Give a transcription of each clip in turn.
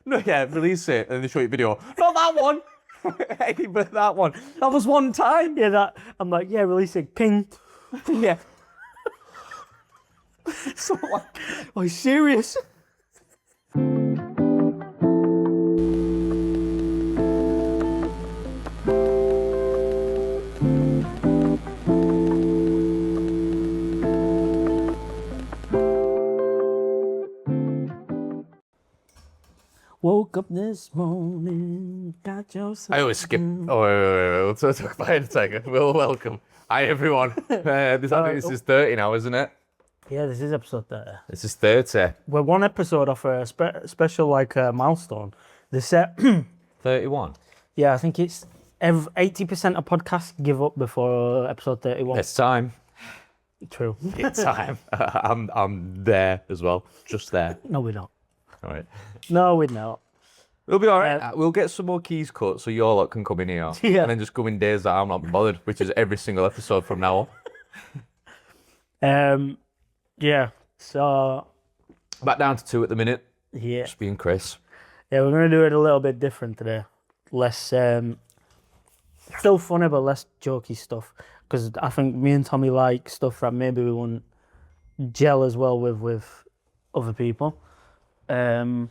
No, yeah, release it and then they show you a video. Not that one. Hey, but that one. That was one time. Yeah, I'm like, yeah, release it. Ping. Yeah. So like, Are you serious? Woke up this morning, got yourself. I always skip. Oh, wait. We'll talk about it in a second. Well, welcome. Hi, everyone. I think this is 30 now, isn't it? Yeah, this is episode 30. This is 30. We're one episode off a special milestone. They set 31. Yeah, I think it's 80% of podcasts give up before episode 31. It's time. True. It's time. I'm there as well. Just there. No, we're not. All right. No, we're not. We'll be all right. We'll get some more keys cut so you all lot can come in here. Yeah. And then just go in days that I'm not bothered, which is every single episode from now on. Yeah. So. Back down to 2 at the minute. Yeah. Just being Chris. Yeah, we're going to do it a little bit different today. Less, still funny, but less jokey stuff. Because I think me and Tommy like stuff that maybe we wouldn't gel as well with other people. Oh,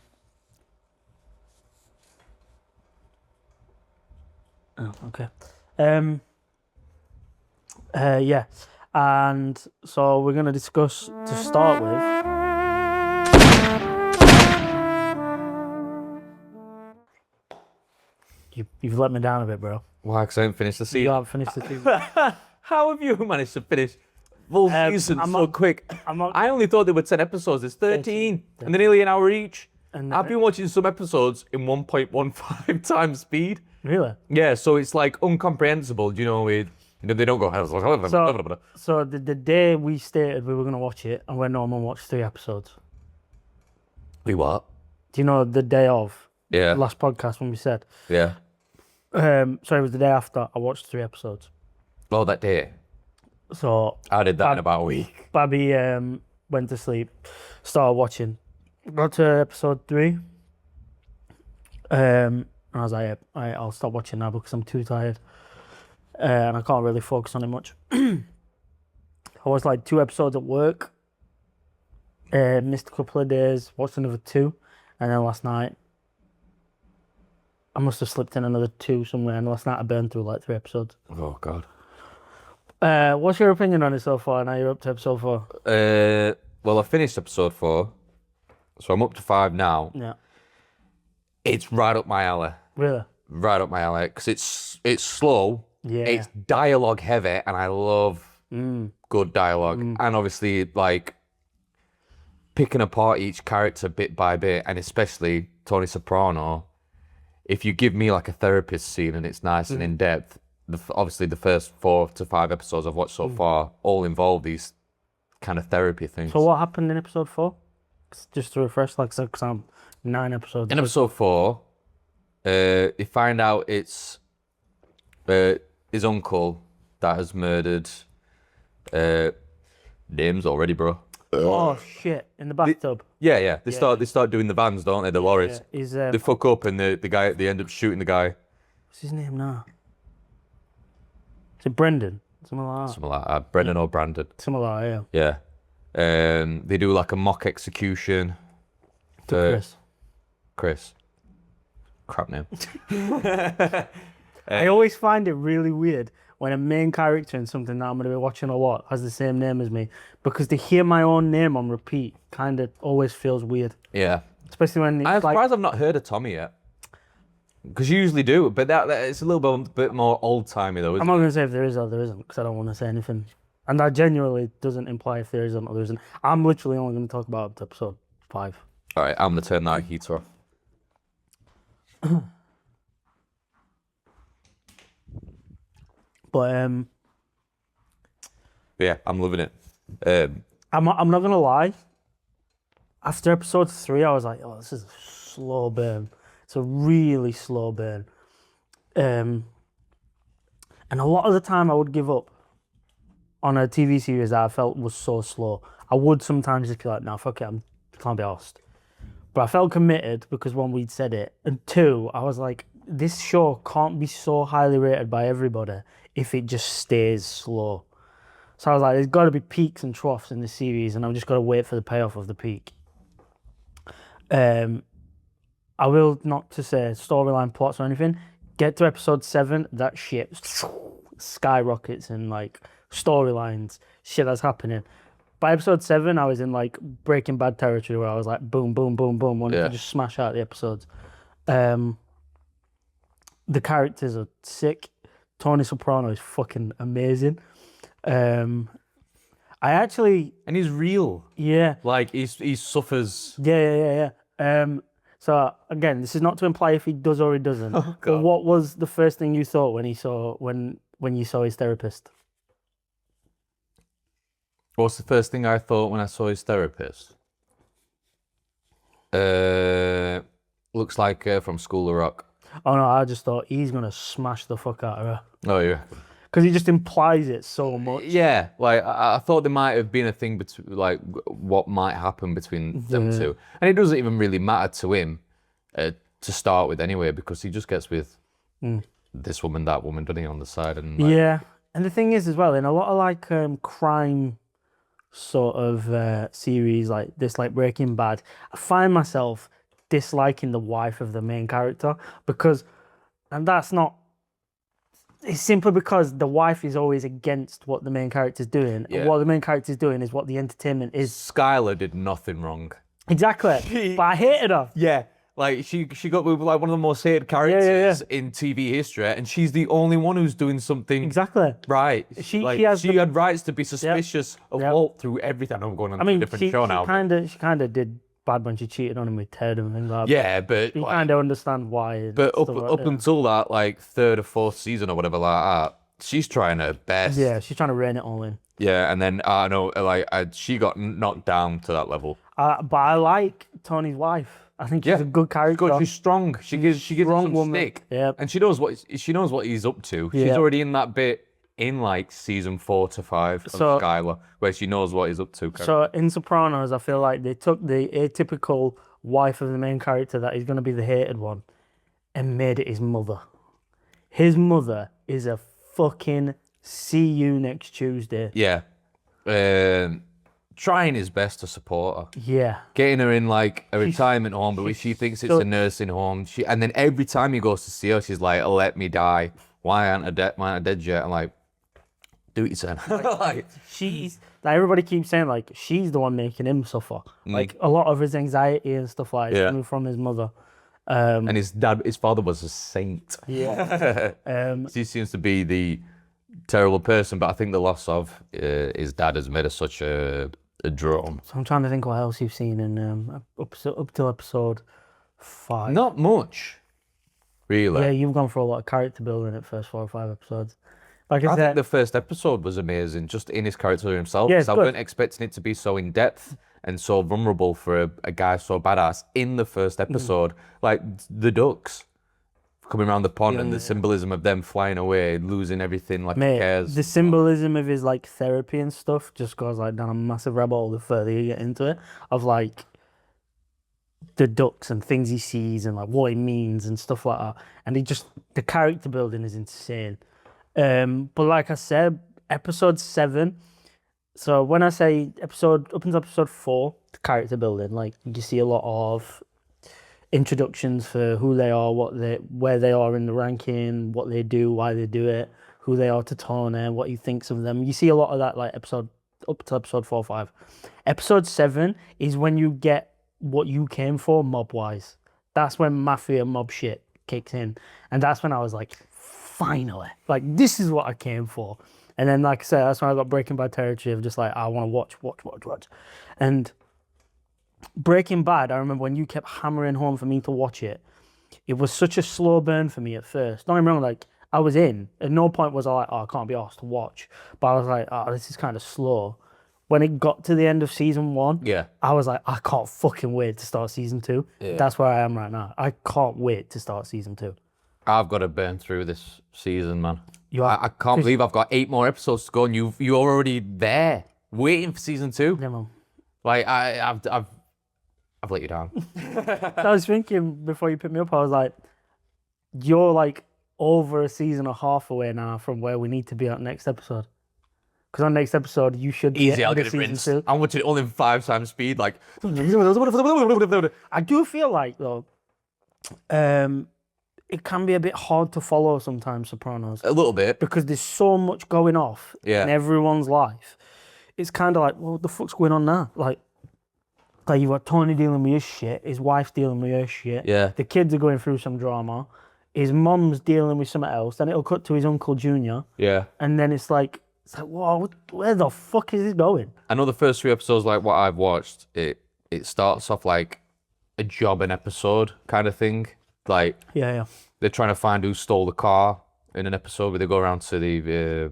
okay. Yeah. And so we're going to discuss, to start with, You've let me down a bit, bro. Why? Because I haven't finished the season. You haven't finished the season. How have you managed to finish full season so quick? I only thought there were 10 episodes. It's 13. And they're nearly an hour each. And I've been watching some episodes in 1.15 times speed. Really? Yeah, so it's like incomprehensible, they don't go... So the day we stated we were going to watch it, and went home and watched 3 episodes. We what? Do you know the day of? Yeah. Last podcast when we said. Yeah. Sorry, it was the day after I watched 3 episodes. Oh, that day? So... I did that in about a week. Babby went to sleep, started watching. Got to episode 3. And I was like, I'll stop watching now because I'm too tired. And I can't really focus on it much. I was like 2 episodes at work. Missed a couple of days, watched another 2. And then last night, I must have slipped in another 2 somewhere. And last night I burned through like 3 episodes. Oh, God. What's your opinion on it so far? Now you're up to episode 4. Well, I finished episode 4. So I'm up to 5 now. Yeah. It's right up my alley. Really? Right up my alley. Because it's slow. Yeah. It's dialogue heavy. And I love good dialogue. And obviously, like, picking apart each character bit by bit. And especially Tony Soprano. If you give me like a therapist scene and it's nice and in-depth, obviously the first 4 to 5 episodes I've watched so far all involve these kind of therapy things. So what happened in episode 4? Just to refresh, like, because I'm 9 episodes. In episode 4, you find out it's his uncle that has murdered. Names already, bro. Oh shit! In the bathtub. Yeah. They start doing the vans, don't they? The lorries. Yeah. They fuck up and the guy they end up shooting the guy. What's his name now? Is it Brendan? Something like that. Something like that. Brendan or Brandon. Something like that, yeah. Yeah. They do like a mock execution. To Chris. Crap name. I always find it really weird when a main character in something that I'm going to be watching a lot has the same name as me, because to hear my own name on repeat kind of always feels weird. Yeah. Especially when it's I'm surprised I've not heard of Tommy yet. Because you usually do, but that it's a little bit more old-timey though, isn't I'm not going to say if there is or there isn't, because I don't want to say anything. And that genuinely doesn't imply if there isn't or there isn't. I'm literally only going to talk about up to episode 5. All right, I'm going to turn that heater off. But yeah, I'm loving it. I'm not going to lie. After episode 3, I was like, oh, this is a slow burn. It's a really slow burn. And a lot of the time I would give up on a TV series that I felt was so slow. I would sometimes just be like, no, fuck it, I can't be arsed. But I felt committed because one, we'd said it, and two, I was like, this show can't be so highly rated by everybody if it just stays slow. So I was like, there's got to be peaks and troughs in the series, and I've just got to wait for the payoff of the peak. I will not to say storyline plots or anything. Get to episode 7, that shit skyrockets in like storylines, shit that's happening. By episode 7, I was in like Breaking Bad territory where I was like boom, boom, boom, boom, wanted to just smash out the episodes. The characters are sick. Tony Soprano is fucking amazing. I actually, And he's real. yeah, Like he suffers. yeah. So again, this is not to imply if he does or he doesn't. Oh, But what was the first thing you thought when you saw his therapist? What's the first thing I thought when I saw his therapist? Looks like from School of Rock. Oh no, I just thought he's gonna smash the fuck out of her Oh yeah. because he just implies it so much. Yeah, like I thought there might have been a thing between like what might happen between them two, and it doesn't even really matter to him to start with anyway, because he just gets with this woman, that woman, doesn't he, on the side, and like, Yeah, and the thing is as well, in a lot of like crime sort of series like this, like Breaking Bad, I find myself disliking the wife of the main character because, and that's not. It's simply because the wife is always against what the main character's doing. Yeah. And what the main character's doing is what the entertainment is. Skylar did nothing wrong. Exactly. But I hated her. Yeah, like she got with like one of the most hated characters in TV history, and she's the only one who's doing something Exactly. right. She had rights to be suspicious of Walt through everything. I'm going on to a different show now. She kind of did bad when she cheated on him with Ted and things like that. Yeah, but You kind of understand why. But up until that, like 3rd or 4th season or whatever like that, she's trying her best. Yeah, she's trying to rein it all in. Yeah, and then I know, like she got knocked down to that level. But I like Tony's wife. I think she's a good character. Good, she's strong. She gives him some woman. stick. Yeah. And she knows what he's up to. She's Yeah. already in that bit in like season 4 to 5 of Skylar, where she knows what he's up to. So in Sopranos, I feel like they took the atypical wife of the main character that is going to be the hated one and made it his mother. His mother is a fucking see you next Tuesday. Yeah. Trying his best to support her. Yeah. Getting her in like a retirement home, but she thinks it's a nursing home. And then every time he goes to see her, she's like, "Let me die. Why aren't I dead yet?" I'm like, "Do it, son." Like, She's like, everybody keeps saying like she's the one making him suffer. Like a lot of his anxiety and stuff like is coming from his mother. and his father was a saint. Yeah. He seems to be the terrible person, but I think the loss of his dad has made her such a drone. So I'm trying to think what else you've seen in up till episode 5. Not much, really. Yeah, you've gone for a lot of character building at first 4 or 5 episodes. Like I I said, think the first episode was amazing, just in his character himself. Yeah, Yeah, it's I good. weren't expecting it to be so in depth and so vulnerable for a guy so badass in the first Mm. episode. Like the ducks coming around the pond and the symbolism of them flying away, losing everything, like mate, who cares? the symbolism of his like therapy and stuff just goes like down a massive rabbit hole the further you get into it. Of like the ducks and things he sees and like what it means and stuff like that. And the character building is insane. But like I said, episode 7. So when I say up until episode 4, the character building, like you see a lot of introductions for who they are, where they are in the ranking, what they do, why they do it, who they are to Tony, what he thinks of them. You see a lot of that like episode up to episode 4 or 5. Episode 7 is when you get what you came for mob wise. That's when mafia mob shit kicks in. And that's when I was like, finally, like this is what I came for. And then like I said, that's when I got Breaking Bad territory of just like I want to watch. And Breaking Bad, I remember when you kept hammering home for me to watch it, it was such a slow burn for me at first. Don't get me wrong, like I was in. At no point was I like, oh, I can't be asked to watch. But I was like, oh, this is kind of slow. When it got to the end of season 1, Yeah. I was like, I can't fucking wait to start season 2. Yeah. That's where I am right now. I can't wait to start season 2. I've got to burn through this season, man. You are, I can't believe I've got 8 more episodes to go, and you're already there, waiting for season 2. yeah, man. Like I've I've let you down. I was thinking before you picked me up, I was like, you're like over a season and a half away now from where we need to be at next episode. Because on next episode, you should be Easy, at I'll end get of it season rinsed. 2. I'm watching it all in 5 times speed, like. I do feel like, though, it can be a bit hard to follow sometimes, Sopranos. A little bit. Because there's so much going off Yeah. in everyone's life. It's kind of like, well, what the fuck's going on now? Like you've got Tony dealing with his shit, his wife's dealing with her shit. Yeah. The kids are going through some drama. His mum's dealing with something else. Then it'll cut to his Uncle Junior. Yeah. And then it's like, whoa, where the fuck is this going? I know the first 3 episodes, like what I've watched, it starts off like a job an episode kind of thing. Like, Yeah. they're trying to find who stole the car in an episode where they go around to the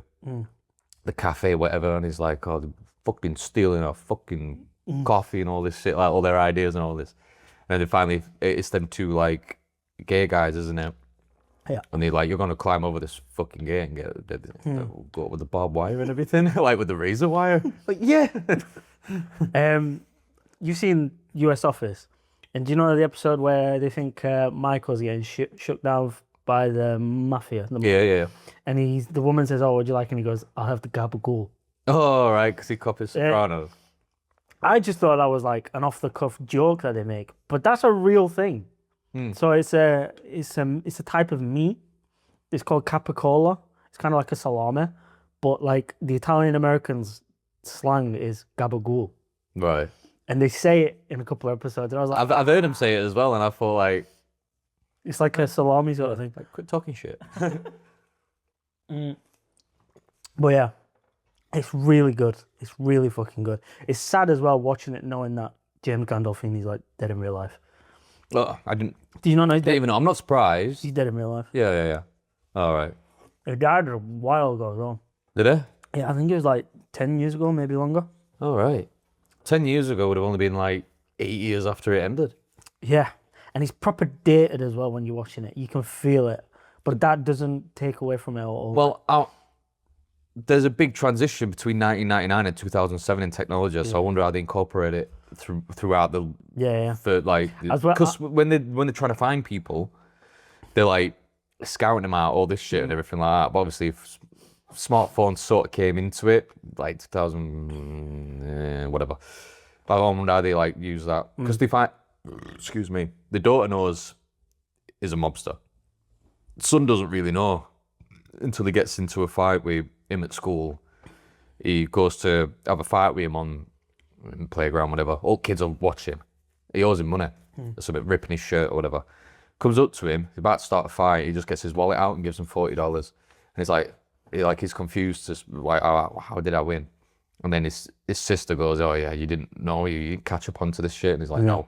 cafe, whatever, and he's like, oh, they're fucking stealing our fucking coffee and all this shit, like all their ideas and all this. And then finally, it's them 2 like gay guys, isn't it? Yeah. And they're like, you're gonna climb over this fucking gate and go up with the barbed wire and everything, like with the razor wire. Like, yeah. You've seen US Office, and do you know the episode where they think Michael's getting shook down by the mafia? Yeah. And the woman says, "Oh, would you like?" And he goes, "I'll have the gabagool." Oh, right, because he copies Sopranos. I just thought that was like an off-the-cuff joke that they make, but that's a real thing. So it's a type of meat. It's called capicola. It's kind of like a salami, but like the Italian Americans slang is gabagool, Right. and they say it in a couple of episodes. And I was like, I've heard him say it as well, and I thought like, it's like a salami sort of thing. like quit talking shit. But yeah, it's really good. It's really fucking good. It's sad as well watching it, knowing that James Gandolfini's like dead in real life. Oh, I didn't Do you not know he's dead? even know. I'm not surprised. He's dead in real life. Yeah. All right. He died a while ago as well. Did it? Yeah, I think it was like 10 years ago, maybe longer. All right. 10 years ago would have only been like 8 years after it ended. Yeah, and he's proper dated as well when you're watching it. You can feel it, but that doesn't take away from it at all. Well, there's a big transition between 1999 and 2007 in technology, so I wonder how they incorporate it throughout the yeah. for like As well- because when they're trying to find people, they're like scouting them out, all this shit and everything like that. But obviously, smartphones sort of came into it, like 2000 whatever. But I wonder how they like use that because they find, excuse me, the daughter knows is a mobster. Son doesn't really know until he gets into a fight with him at school. He goes to have a fight with him on the playground, whatever. All kids will watch him. He owes him money. That's a bit ripping his shirt or whatever. Comes up to him, he's about to start a fight. He just gets his wallet out and gives him $40. And he's confused, just like, oh, how did I win? And then his sister goes, oh yeah, you didn't know, you didn't catch up onto this shit. And he's like, no.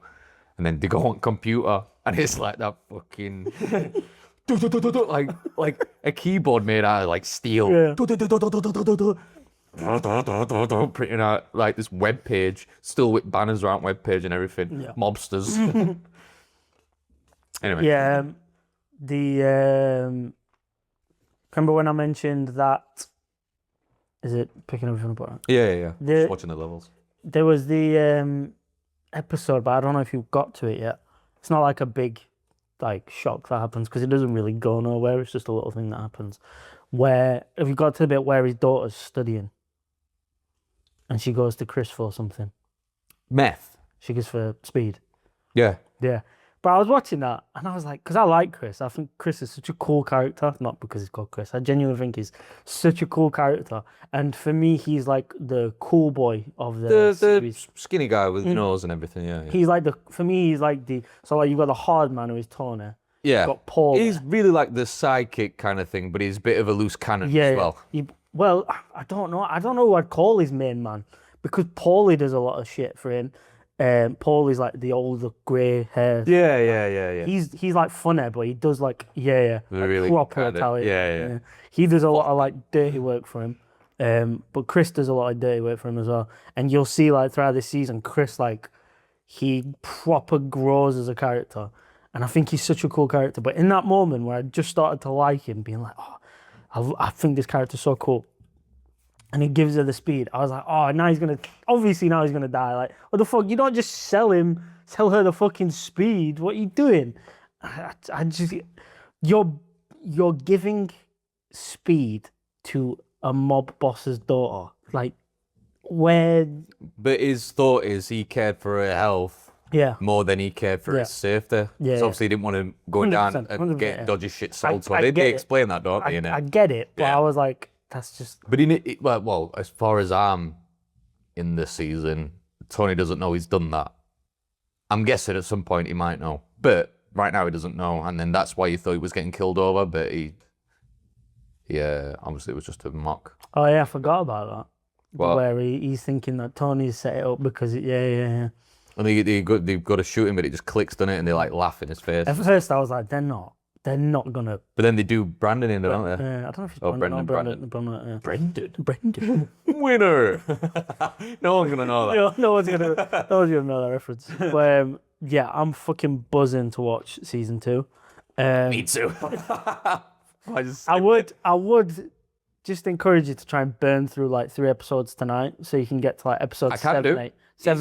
And then they go on computer, and it's like that fucking like a keyboard made out of like steel. Yeah. Printing out like this web page, still with banners around web page and everything. Yeah. Mobsters. Anyway. Yeah, remember when I mentioned that? Is it picking everything apart? Yeah. The- Just watching the levels. There was the episode, but I don't know if you've got to it yet. It's not like a big like shock that happens because it doesn't really go nowhere. It's just a little thing that happens. Where have you got to the bit where his daughter's studying, and she goes to Chris for something? Meth. She goes for speed. Yeah. Yeah. But I was watching that and I was like, because I like Chris. I think Chris is such a cool character. Not because he's called Chris. I genuinely think he's such a cool character. And for me, he's like the cool boy of the series. The skinny guy with nose and everything, yeah. He's like he's like so like you've got the hard man who is Tony. Yeah. You've got Paul. He's really like the sidekick kind of thing, but he's a bit of a loose cannon as well. Well, I don't know. I don't know who I'd call his main man because Paulie does a lot of shit for him. Paul is like the older grey hair. Yeah. He's like funny, but he does like Really proper kinda- Italian. yeah. He does a lot of like dirty work for him. But Chris does a lot of dirty work for him as well. And you'll see like throughout this season, Chris like he proper grows as a character. And I think he's such a cool character. But in that moment where I just started to like him, being like, oh, I think this character's so cool. and he gives her the speed. I was like, oh, now he's gonna die. Like, what the fuck? You don't just sell her the fucking speed. What are you doing? I just, you're giving speed to a mob boss's daughter. Like, where? But his thought is he cared for her health Yeah, more than he cared for his safety. Yeah, So obviously he didn't want to go 100%, down and 100%, get yeah. dodgy shit sold to I her. They get it. explain that, don't they? I get it, but Yeah. I was like, that's just. But well, as far as I'm in this season, Tony doesn't know he's done that. I'm guessing at some point he might know, but right now he doesn't know, and then that's why he thought he was getting killed over. But obviously it was just a mock. Oh yeah, I forgot about that. What? Where he's thinking that Tony's set it up because yeah. And they've got to shoot him, but it just clicks, doesn't it? And they like laugh in his face. At first I was like, they're not gonna. But then they do Brandon in, don't they? I don't know if it's Brendan. Brendan. Winner. No one's gonna know that. No one's gonna know that reference. But yeah, I'm fucking buzzing to watch season 2. Me too. I would just encourage you to try and burn through like 3 episodes tonight, so you can get to like episode 7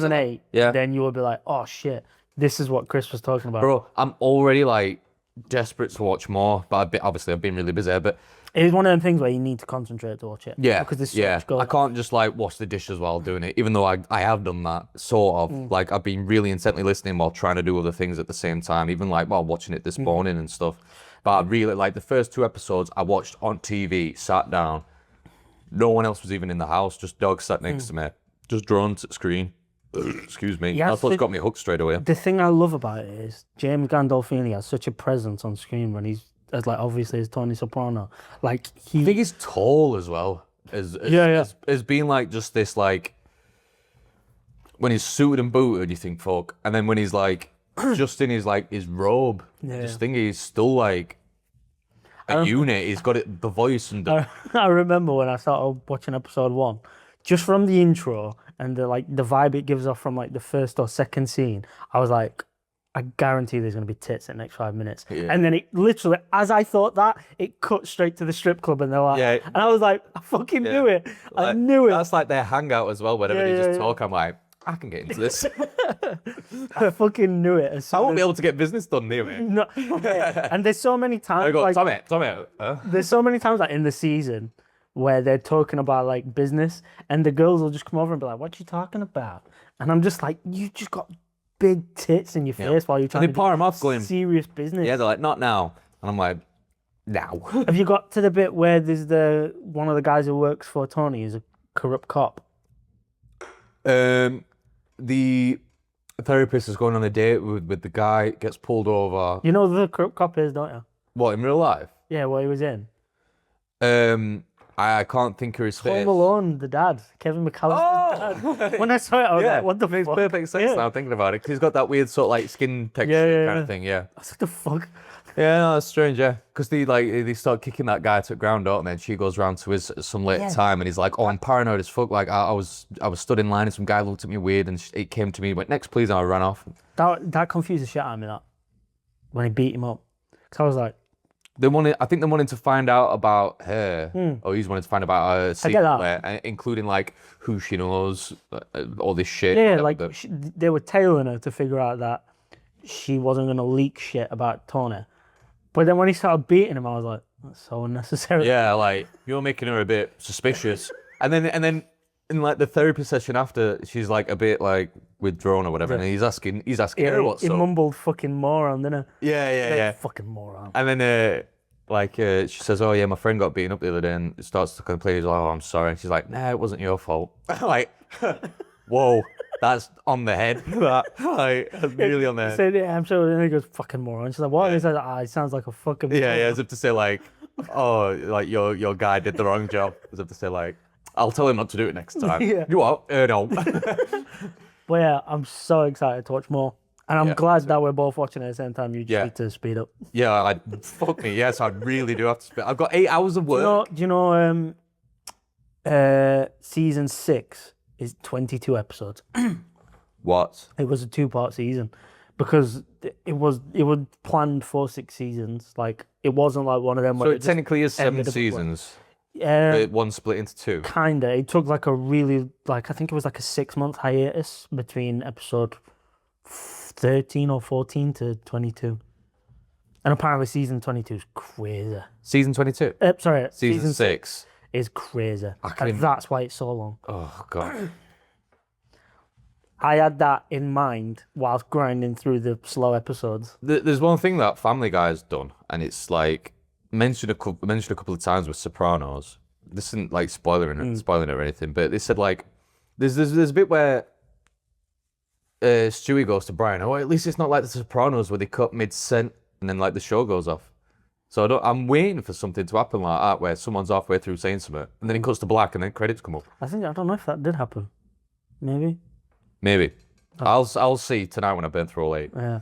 and 8. Yeah. Then you will be like, oh shit, this is what Chris was talking about. Bro, I'm already like desperate to watch more, but obviously I've been really busy. But it's one of them things where you need to concentrate to watch it. yeah, because there's so much going I can't just like wash the dishes while doing it, even though I have done that sort of. Like I've been really intently listening while trying to do other things at the same time, even like while watching it this morning and stuff. But I really like the first 2 episodes I watched on TV, sat down. No one else was even in the house, just dog sat next to me, just drawn to the screen. Excuse me. Yeah, That's what's got me hooked straight away. The thing I love about it is James Gandolfini has such a presence on screen when he's as like obviously as Tony Soprano. Like I think he's tall as well. As being like just this like when he's suited and booted, you think fuck, and then when he's like just in his like his robe, you just think he's still like a unit. He's got the voice and I remember when I started watching episode 1, just from the intro and the vibe it gives off from like the first or second scene, I was like, I guarantee there's gonna be tits in the next 5 minutes. Yeah. And then it literally, as I thought that, it cut straight to the strip club and they're like, and I was like, I fucking knew it. I knew it. That's like their hangout as well. Whenever they just talk, I'm like, I can get into this. I fucking knew it. I won't be able to get business done near me. No, and there's so many times. I go, like, Tommy. There's so many times like in the season where they're talking about like business, and the girls will just come over and be like, "What you talking about?" And I'm just like, "You just got big tits in your face while you're trying to par him off, going serious business." Yeah, they're like, "Not now," and I'm like, "Now." Have you got to the bit where there's one of the guys who works for Tony is a corrupt cop? The therapist is going on a date with the guy, gets pulled over. You know who the corrupt cop is, don't you? What, in real life? Yeah, what he was in. I can't think of his face. Home Alone, the dad, Kevin McAllister's dad. When I saw it, I was like, "What the fuck?" Makes perfect sense now. I'm thinking about it because he's got that weird sort of like skin texture kind of thing. Yeah. I was like, "The fuck." Yeah, no, that's strange. Yeah, because they start kicking that guy to the ground, don't they? And she goes round to his at some later time, and he's like, "Oh, I'm paranoid as fuck. Like I was stood in line, and some guy looked at me weird, and it came to me, went next, please," and I ran off. That confused the shit out of me. That when he beat him up, because I was like, I think they wanted to find out about her, or he's wanted to find about her secretly, including like who she knows, all this shit. Yeah, they were tailing her to figure out that she wasn't gonna leak shit about Tony. But then when he started beating him, I was like, that's so unnecessary. Yeah, like you're making her a bit suspicious. and then in like the therapy session after, she's like a bit like withdrawn or whatever, and he's asking her what's up. He mumbled fucking moron, didn't he? Yeah. Fucking moron. And then she says, "Oh yeah, my friend got beaten up the other day," and starts to complain. He's like, "Oh, I'm sorry." And she's like, "Nah, it wasn't your fault." Like, whoa, that's on the head. That's really on the head. He said, "Yeah, I'm sure." And he goes, "Fucking moron." She's like, "What?" And he says, "He sounds like a fucking." Yeah, as if to say like, "Oh, like your guy did the wrong job." As if to say like, "I'll tell him not to do it next time." Yeah. You what? No. But yeah, I'm so excited to watch more. And I'm glad that we're both watching at the same time. You just need to speed up. Yeah, fuck me. Yes, I really do have to speed. I've got 8 hours of work. Do you know season 6 is 22 episodes. What? It was a 2-part season because it was planned for 6 seasons. Like it wasn't like one of them. So it technically is 7 seasons. One split into two. Kinda. It took like a really I think it was like a 6 month hiatus between episode 13 or 14 to 22. And apparently season 22 is crazy. Season 22? Sorry, Season 6 is crazy. can And that's why it's so long. Oh, God. I had that in mind whilst grinding through the slow episodes. There's one thing that Family Guy has done, and it's like mentioned a couple of times with Sopranos. This isn't like spoiling it or anything, but they said like there's a bit where Stewie goes to Brian, oh, at least it's not like the Sopranos where they cut mid-sent and then like the show goes off. So I'm waiting for something to happen like that where someone's halfway through saying something and then it cuts to black and then credits come up. I don't know if that did happen. Maybe. I'll see tonight when I burn through all 8. Yeah.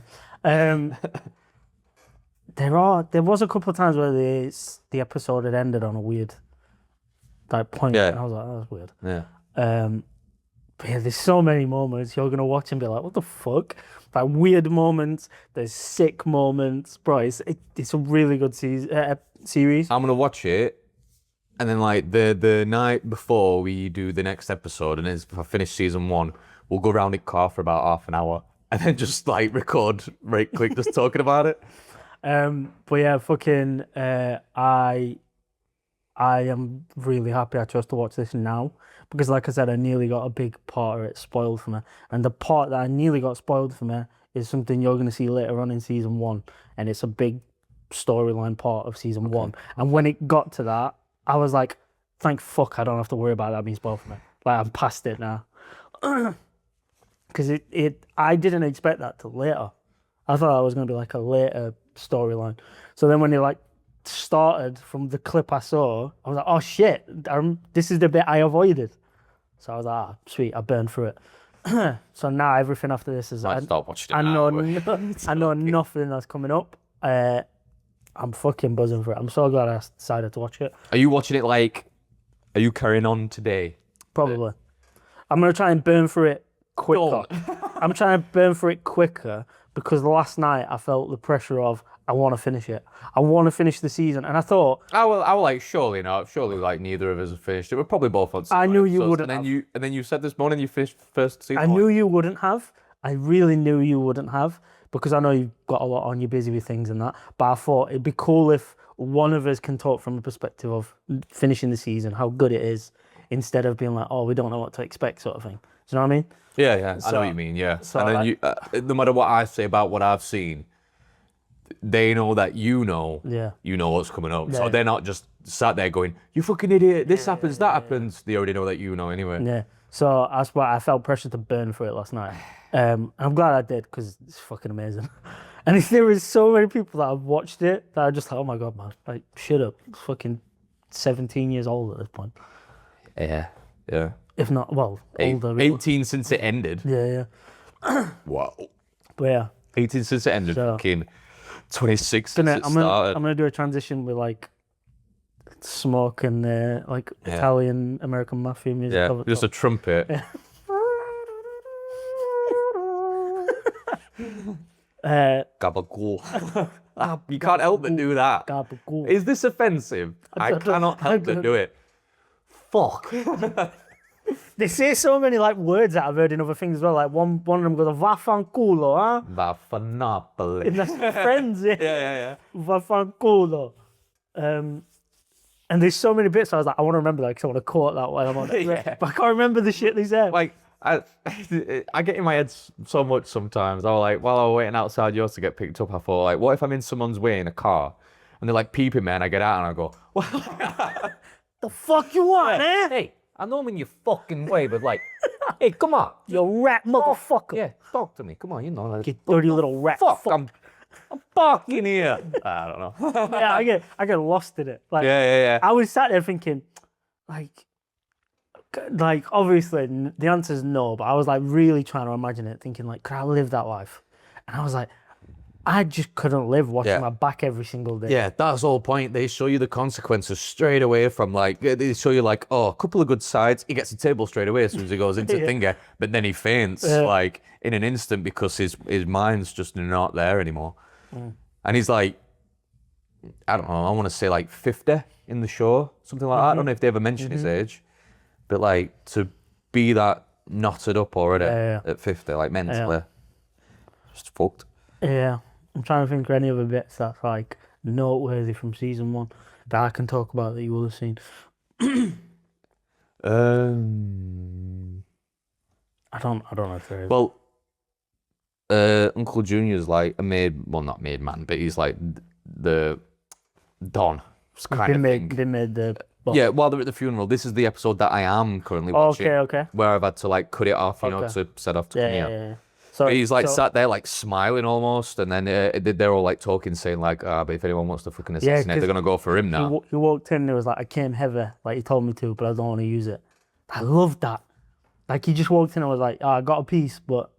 There was a couple of times where the episode had ended on a weird point. Yeah. And I was like, oh, that's weird. Yeah. But yeah, there's so many moments you're gonna watch and be like, what the fuck? Like weird moments, there's sick moments, bro. It's a really good series. I'm gonna watch it, and then like the night before we do the next episode, and if I finish season 1, we'll go around in car for about half an hour, and then just like record right quick, just talking about it. But yeah, fucking, I am really happy I chose to watch this now because, like I said, I nearly got a big part of it spoiled for me, and the part that I nearly got spoiled for me is something you're going to see later on in season 1, and it's a big storyline part of season 1. And when it got to that, I was like, thank fuck I don't have to worry about that being spoiled for me. Like, I'm past it now. Because I didn't expect that till later. I thought that was going to be like a later storyline. So then when it like started from the clip I saw, I was like, oh shit, this is the bit I avoided. So I was like, sweet, I burned through it. So now everything after this is... I start watching it I now. I know nothing that's coming up. I'm fucking buzzing for it. I'm so glad I decided to watch it. Are you watching it like... Are you carrying on today? Probably. I'm going to try and burn through it quicker. I'm trying to burn through it quicker because last night I felt the pressure of, I want to finish it. I want to finish the season. And I thought... I will like, surely not. Surely like neither of us have finished it. We're probably both on I knew you wouldn't and then you said this morning you finished first season. I knew you wouldn't have. I really knew you wouldn't have because I know you've got a lot on, you're busy with things and that. But I thought it'd be cool if one of us can talk from the perspective of finishing the season, how good it is, instead of being like, oh, we don't know what to expect sort of thing. Do you know what I mean? Yeah, I know what you mean, yeah. So and then no matter what I say about what I've seen, they know that you know what's coming up. So they're not just sat there going, you fucking idiot, this happens, that happens. They already know that you know anyway. Yeah. So that's why I felt pressure to burn through it last night. And I'm glad I did because it's fucking amazing. And there is so many people that have watched it that are just like, oh my God, man, like, shut up. It's fucking 17 years old at this point. Yeah. If not, well, older. 18 since it ended. Yeah. Wow. But yeah. 18 since it ended, So, fucking 26 since it I'm started. gonna do a transition with like smoke and like Italian American mafia music. Yeah, just a trumpet. Gabagool. You can't help but do that. Gabagool. Is this offensive? I cannot help but do it. Fuck. They say so many like words that I've heard in other things as well. Like one of them goes, "Vaffanculo," huh? Vaffanapoli. And that's friends, yeah. Yeah. Vaffanculo. And there's so many bits I was like, I want to remember that because I want to quote that while I'm on it. Yeah. But I can't remember the shit they said. Like, I get in my head so much sometimes. I was like, while I was waiting outside yours to get picked up, I thought, like, what if I'm in someone's way in a car and they're like peeping me and I get out and I go, what the fuck you want, eh? Hey, I know I'm in your fucking way, but like, hey, come on. You rat motherfucker. Yeah, talk to me. Come on, you know. Like, You dirty little rat. fuck, I'm barking here. I don't know. Yeah, I get lost in it. Like, Yeah. I was sat there thinking, like obviously the answer is no, but I was like really trying to imagine it, thinking like, could I live that life? And I was like, I just couldn't live watching my back every single day. Yeah, that's the whole point. They show you the consequences straight away from like, they show you like, oh, a couple of good sides. He gets a table straight away as soon as he goes into Finger, but then he faints like in an instant because his mind's just not there anymore. And he's like, I don't know, I want to say like 50. in the show, something like that. I don't know if they ever mention his age, but like to be that knotted up already at 50, like mentally, just fucked. Yeah, I'm trying to think of any other bits that's like noteworthy from season 1 that I can talk about that you will have seen. I don't know if there is. Well, Uncle Junior's like a not made man, but he's like the Don kind of thing. They made the boss. Yeah, while they're at the funeral, this is the episode that I am currently watching. Okay. Where I've had to like cut it off, you know, to set off to come here. Yeah. So But he's like sat there like smiling almost, and then they're all like talking, saying like, but if anyone wants to fucking assassinate, they're gonna go for him now. He walked in and he was like, I came heavy, like he told me to, but I don't want to use it. I loved that. Like he just walked in and was like, I got a piece, but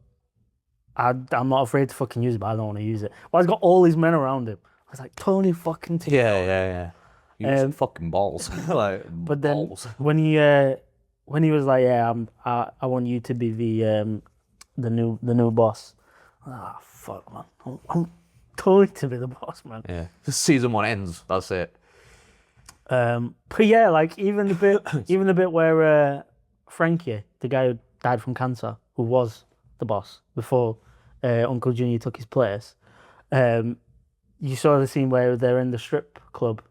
I'm not afraid to fucking use it, but I don't want to use it. Well, he's got all his men around him. I was like, Tony fucking T. Yeah. Use fucking balls. Like, but then balls. when he was like, I want you to be the new boss. Ah, fuck, man. I'm totally to be the boss, man. Yeah. Season 1 ends. That's it. But yeah, like even the bit where Frankie, the guy who died from cancer, who was the boss before Uncle Junior took his place, you saw the scene where they're in the strip club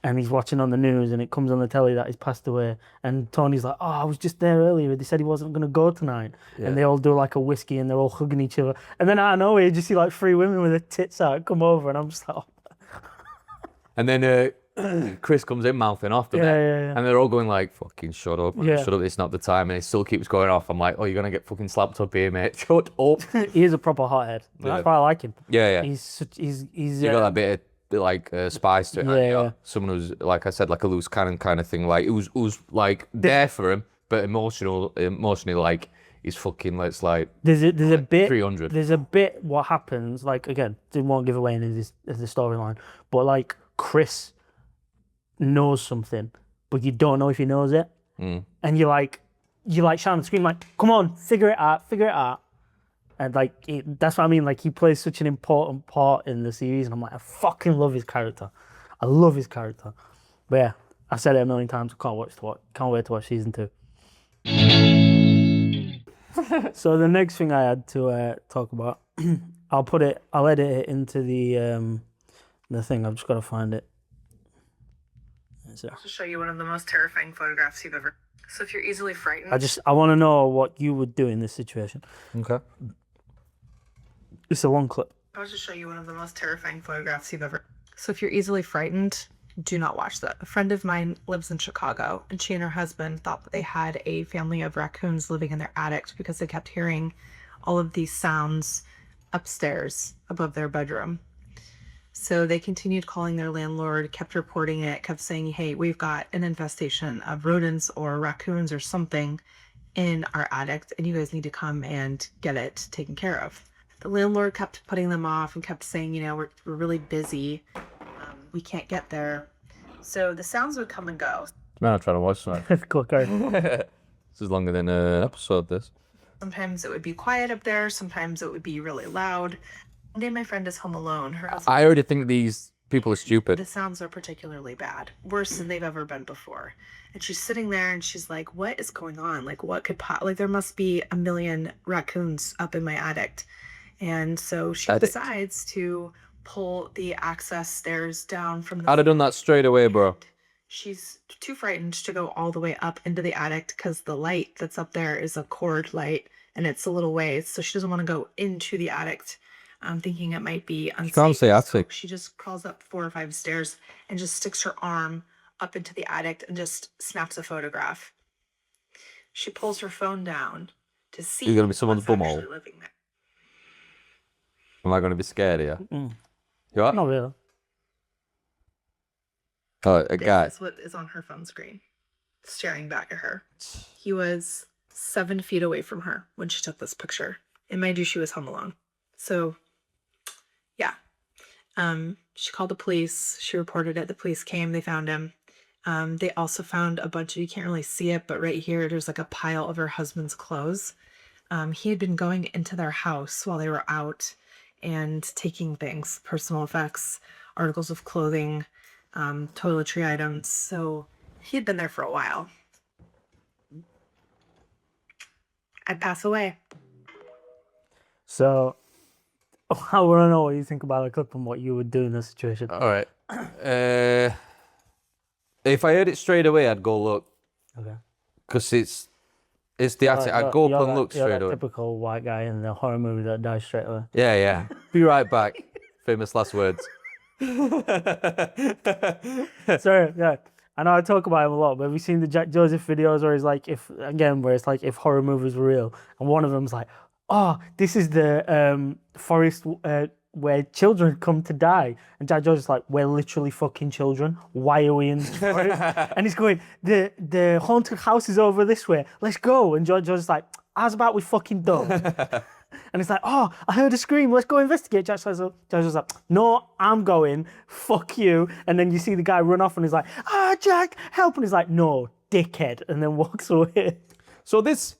and he's watching on the news and it comes on the telly that he's passed away, and Tony's like, I was just there earlier, they said he wasn't going to go tonight. And they all do like a whiskey and they're all hugging each other, and then out of nowhere you just see like 3 women with their tits out come over, and I'm just like, And then Chris comes in mouthing off, doesn't yeah. And they're all going like, fucking shut up, it's not the time. And it still keeps going off. I'm like, you're going to get fucking slapped up here, mate. Shut up. He is a proper hothead. That's why I like him. Yeah. He's You got that bit of like spice to it. Yeah. Someone who's, like I said, like a loose cannon kind of thing. Like, who's like there for him, but emotionally, like, he's fucking, let's like, there's a bit 300. There's a bit what happens, like, again, it won't give away any of the storyline, but like Chris knows something, but you don't know if he knows it, and you like shout on the screen like, come on, figure it out, and like that's what I mean. Like he plays such an important part in the series, and I'm like, I fucking love his character. I love his character. But yeah, I said it a million times. I can't wait to watch season 2. So the next thing I had to talk about, I'll edit it into the thing. I've just got to find it. I'll just show you one of the most terrifying photographs you've ever. So if you're easily frightened, I want to know what you would do in this situation. Okay. It's a long clip. I'll just show you one of the most terrifying photographs you've ever. So if you're easily frightened, do not watch that. A friend of mine lives in Chicago, and she and her husband thought that they had a family of raccoons living in their attic because they kept hearing all of these sounds upstairs above their bedroom. So they continued calling their landlord, kept reporting it, kept saying, hey, we've got an infestation of rodents or raccoons or something in our attic, and you guys need to come and get it taken care of. The landlord kept putting them off and kept saying, we're really busy. We can't get there. So the sounds would come and go. Man, I'm trying to watch that. Cool, This is longer than an episode, this. Sometimes it would be quiet up there. Sometimes it would be really loud. One day my friend is home alone. Her husband, I already think these people are stupid. the sounds are particularly bad, worse than they've ever been before. And she's sitting there and she's like, what is going on? Like, what could like there must be a million raccoons up in my attic. And so she decides to pull the access stairs down from the I'd have done that straight away, bro. She's too frightened to go all the way up into the attic because the light that's up there is a cord light and it's a little ways, so she doesn't want to go into the attic. I'm thinking it might be unsafe. You can't say attic. So she just crawls up 4 or 5 stairs and just sticks her arm up into the attic and just snaps a photograph. She pulls her phone down to see You're gonna be someone's what's bumhole. actually living there. Am I going to be scared here? You are? Not really. Oh, a guy. This is what is on her phone screen, staring back at her. He was 7 feet away from her when she took this picture. And mind you, she was home alone. So, yeah. She called the police. She reported it. The police came. They found him. They also found a bunch of, you can't really see it, but right here, there's like a pile of her husband's clothes. He had been going into their house while they were out and taking things, personal effects, articles of clothing, toiletry items. So he had been there for a while. I'd pass away. So, I want to know what you think about the clip and what you would do in this situation. All right. If I heard it straight away, I'd go look. Okay. Because it's the attic. I'd go up and look you're straight that away. typical white guy in the horror movie that dies straight away. Yeah, yeah. Be right back. Famous last words. Sorry, yeah. I know I talk about him a lot, but have you seen the Jack Joseph videos where he's like, where it's like if horror movies were real, and one of them's like, oh, this is the forest where children come to die, and Jack Joseph's like, we're literally fucking children. Why are we in this forest? And he's going, the haunted house is over this way. Let's go. And George Joseph's like, how's about we fucking don't? And it's like, oh, I heard a scream. Let's go investigate. Jack Joseph's like, no, I'm going. Fuck you. And then you see the guy run off, and he's like, Jack, help! And he's like, no, dickhead, and then walks away. So this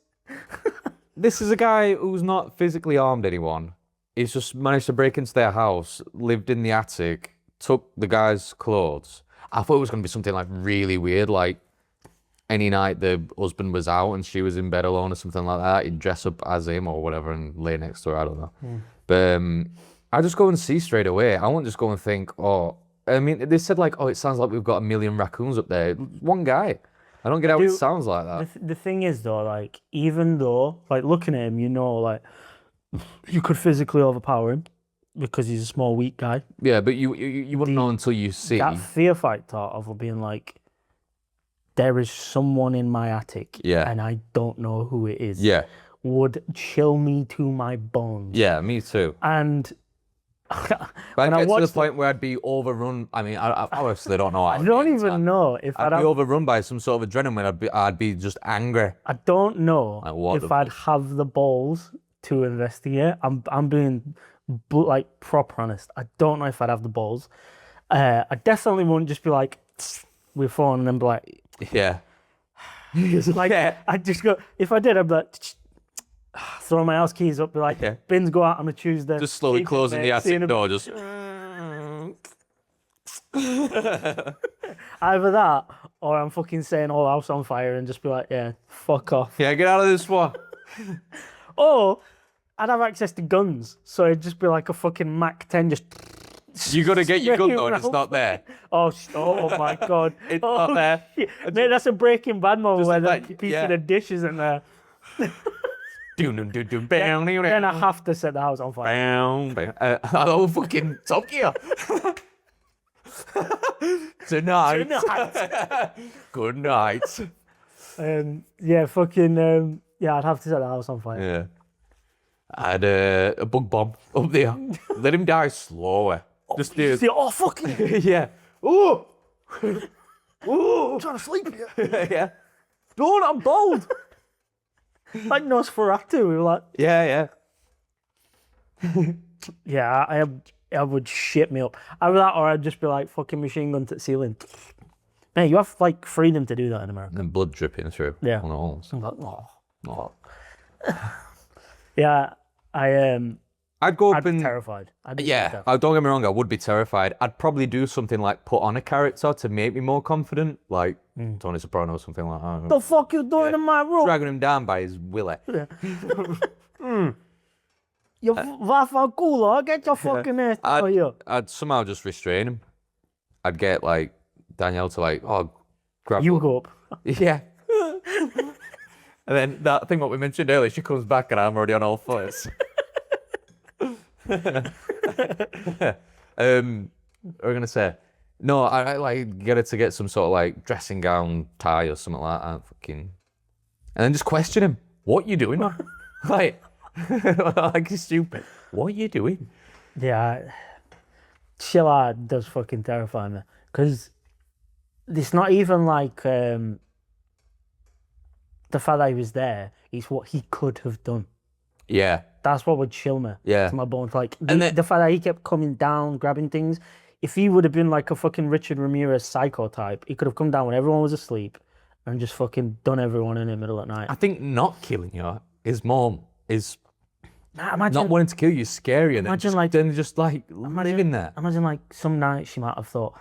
is a guy who's not physically harmed anyone. He's just managed to break into their house, lived in the attic, took the guy's clothes. I thought it was going to be something like really weird, like any night the husband was out and she was in bed alone or something like that, he'd dress up as him or whatever and lay next to her, I don't know. But I just go and see straight away. I won't just go and think, oh, I mean, they said like, oh, it sounds like we've got 1 million raccoons up there. One guy. I don't get how it sounds like that. The thing is, though, like, even though, like, looking at him, you know, like, you could physically overpower him because he's a small, weak guy. Yeah, but you wouldn't know until you see. That fear factor of being like, there is someone in my attic, and I don't know who it is, would chill me to my bones. Yeah, me too. And But I'd get to the point where I'd be overrun. I mean, I obviously don't know. I don't even know if I'd be overrun by some sort of adrenaline. I'd be just angry. I don't know like, if I'd have the balls to investigate. I'm being like proper honest. I don't know if I'd have the balls. I definitely wouldn't just be like with phone and then be like, yeah, like I'd just go. If I did, I'd be like, throw my house keys up, be like, bins go out on a Tuesday. Just slowly closing the attic door, just. Either that, or I'm fucking setting whole house on fire and just be like, yeah, fuck off. Yeah, get out of this one. Or I'd have access to guns, so it'd just be like a fucking Mac 10 just. You gotta get your gun though, and it's not there. Oh my god. It's not there. Shit. Mate, that's a Breaking Bad moment where like, the piece of the dish isn't there. Then Then I have to set the house on fire. Hello, fucking Top Gear. Tonight. Good night. Yeah, fucking, yeah, I'd have to set the house on fire. Yeah. I had a bug bomb up there. Let him die slowly. Just do. Oh, fucking. Yeah. Oh. Oh. I'm trying to sleep here. Yeah. Don't, I'm bold. Like Nosferatu, we were like. Yeah. Yeah, I would shit me up. Either that or I'd just be like fucking machine gun to the ceiling. Man, you have like freedom to do that in America. And blood dripping through. Yeah. On the walls. I'm like, oh. Yeah, I'd go up I'd be and terrified. don't get me wrong, I would be terrified. I'd probably do something like put on a character to make me more confident, like Tony Soprano or something like that. The fuck you doing in my room? Dragging him down by his willy. You waffle cooler, get your fucking ass. I'd somehow just restrain him. I'd get like Danielle to like, grab you go up. Yeah. And then that thing what we mentioned earlier, she comes back and I'm already on all fours. What we're gonna say? No, I like get her to get some sort of like dressing gown tie or something like that. And then just question him. What you doing? Like he's stupid. What are you doing? Yeah, Sheila does fucking terrify me because it's not even like the fact that he was there. It's what he could have done. Yeah. That's what would chill me. Yeah. To my bones. Like the fact that he kept coming down, grabbing things. If he would have been like a fucking Richard Ramirez psycho type, he could have come down when everyone was asleep and just fucking done everyone in the middle at night. I think not killing you is more is imagine, not wanting to kill you is scarier imagine than just living there. Imagine like some night she might have thought,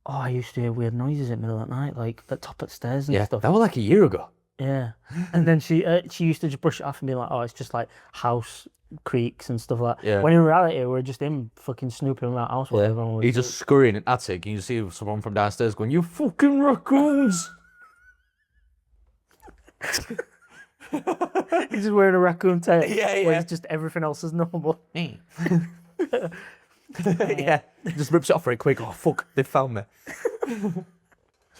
Oh, I used to hear weird noises at middle of the night, like at top of the stairs and Yeah, stuff. that was like a year ago. Yeah. And then she used to just brush it off and be like, oh, it's just like house creaks and stuff like that. Yeah. When in reality, we're just him fucking snooping around the house. Whatever. and He's just scurrying in attic, and you see someone from downstairs going, "You fucking raccoons!" He's just wearing a raccoon tail. Yeah, Where yeah. it's just everything else is normal. Yeah, just rips it off very quick. Oh fuck, they found me.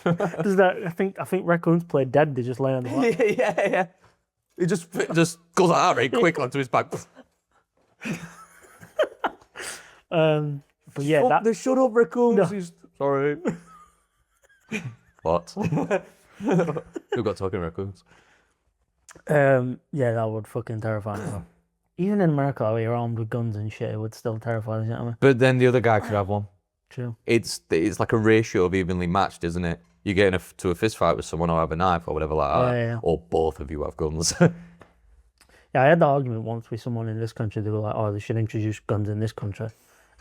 Does that? I think raccoons play dead. They just lay on the lap. Yeah. He just goes like that very quick onto his back. But yeah, Fuck, that they shut up, raccoons. No. Sorry. What? Who got talking raccoons? yeah, that would fucking terrify me. Even in America, where you're armed with guns and shit, it would still terrify me. You know what I mean? But then the other guy could have one. True. It's like a ratio of evenly matched, isn't it? You get to a fist fight with someone who have a knife or whatever like that, Yeah. or both of you have guns. Yeah, I had the argument once with someone in this country. They were like, "Oh, they should introduce guns in this country."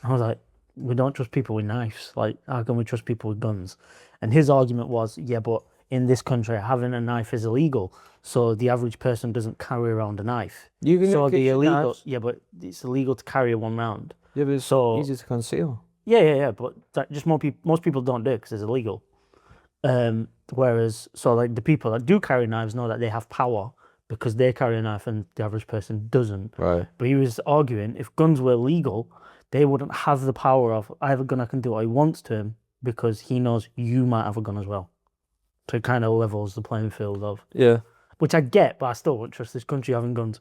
And I was like, "We don't trust people with knives. Like, how can we trust people with guns?" And his argument was, "Yeah, but in this country, having a knife is illegal, so the average person doesn't carry around a knife. You can So get the kitchen illegal, knives. yeah, but it's illegal to carry one round. Yeah, but it's So- easy to conceal. Yeah, but just most people don't do it because it's illegal. Whereas, so like the people that do carry knives know that they have power because they carry a knife and the average person doesn't. Right. But he was arguing if guns were legal, they wouldn't have the power of I have a gun, I can do what I want to him because he knows you might have a gun as well. So it kind of levels the playing field of, Yeah. which I get, but I still wouldn't trust this country having guns.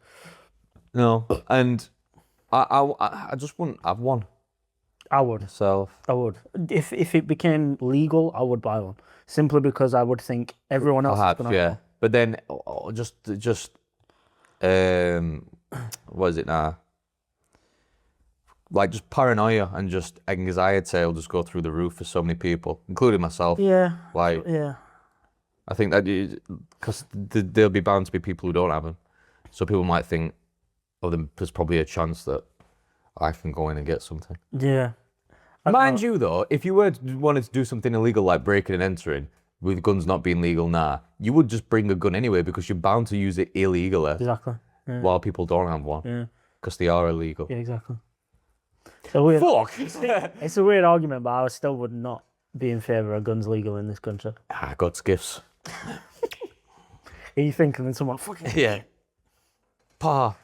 No. And I just wouldn't have one I would. myself. I would. If it became legal, I would buy one. Simply because I would think everyone else is Perhaps, gonna yeah. But then just what is it now? Like just paranoia and just anxiety will just go through the roof for so many people, including myself. Yeah. Like Yeah. I think that because there'll be bound to be people who don't have them, so people might think, oh, there's probably a chance that I can go in and get something. Yeah. Mind you, though, if you wanted to do something illegal like breaking and entering, with guns not being legal now, you would just bring a gun anyway because you're bound to use it illegally Exactly. Yeah. while people don't have one Yeah. because they are illegal. Yeah, exactly. So weird. Fuck! It's a weird argument, but I still would not be in favour of guns legal in this country. God's gifts. Are you thinking that someone fucking Yeah. Pa.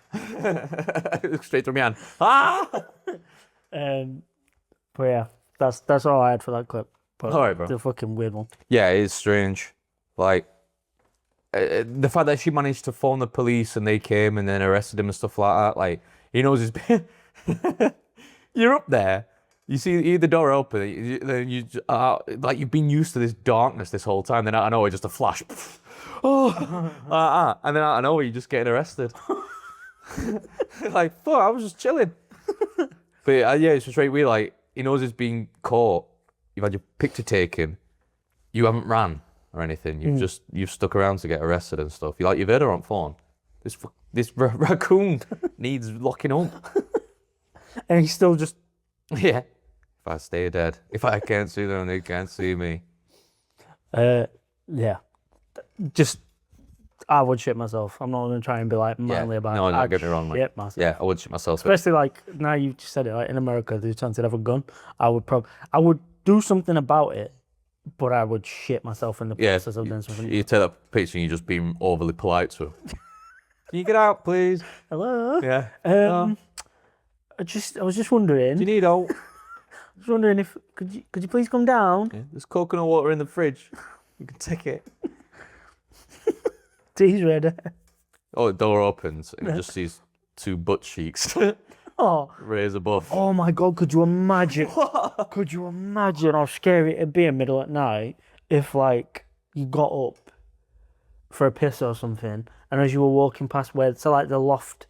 Straight through my hand. Ah! But yeah, that's all I had for that clip. But All right, bro. it's a fucking weird one. Yeah, it is strange. Like, the fact that she managed to phone the police and they came and then arrested him and stuff like that. Like, he knows his. You're up there. You see the door open. Then like you've been used to this darkness this whole time. Then out of nowhere, just a flash. And then out of nowhere, you're just getting arrested. Like, fuck, I was just chilling. But yeah, it's just very weird. Like, he knows he's being caught. You've had your picture taken. You haven't ran or anything. You've stuck around to get arrested and stuff. You've heard her on phone. This raccoon needs locking up. And he's still just Yeah. If I stay dead. If I can't see them, they can't see me. yeah. Just I would shit myself. I'm not gonna try and be like manly about No, it. no, I'd get me wrong, mate. shit myself. Yeah, I would shit myself. Especially like now you just said it, like in America, there's a chance to have a gun. I would do something about it, but I would shit myself in the Yeah, process of doing something. you take that picture and you're just being overly polite to him. Can you get out, please? Hello. Yeah. I was just wondering. Do you need help? I was wondering if could you please come down? Yeah, there's coconut water in the fridge. You can take it. Tea's ready. Oh, the door opens and you just sees two butt cheeks Oh. raised above. Oh my god, could you imagine? Could you imagine how scary it'd be in the middle at night if like you got up for a piss or something and as you were walking past where like the loft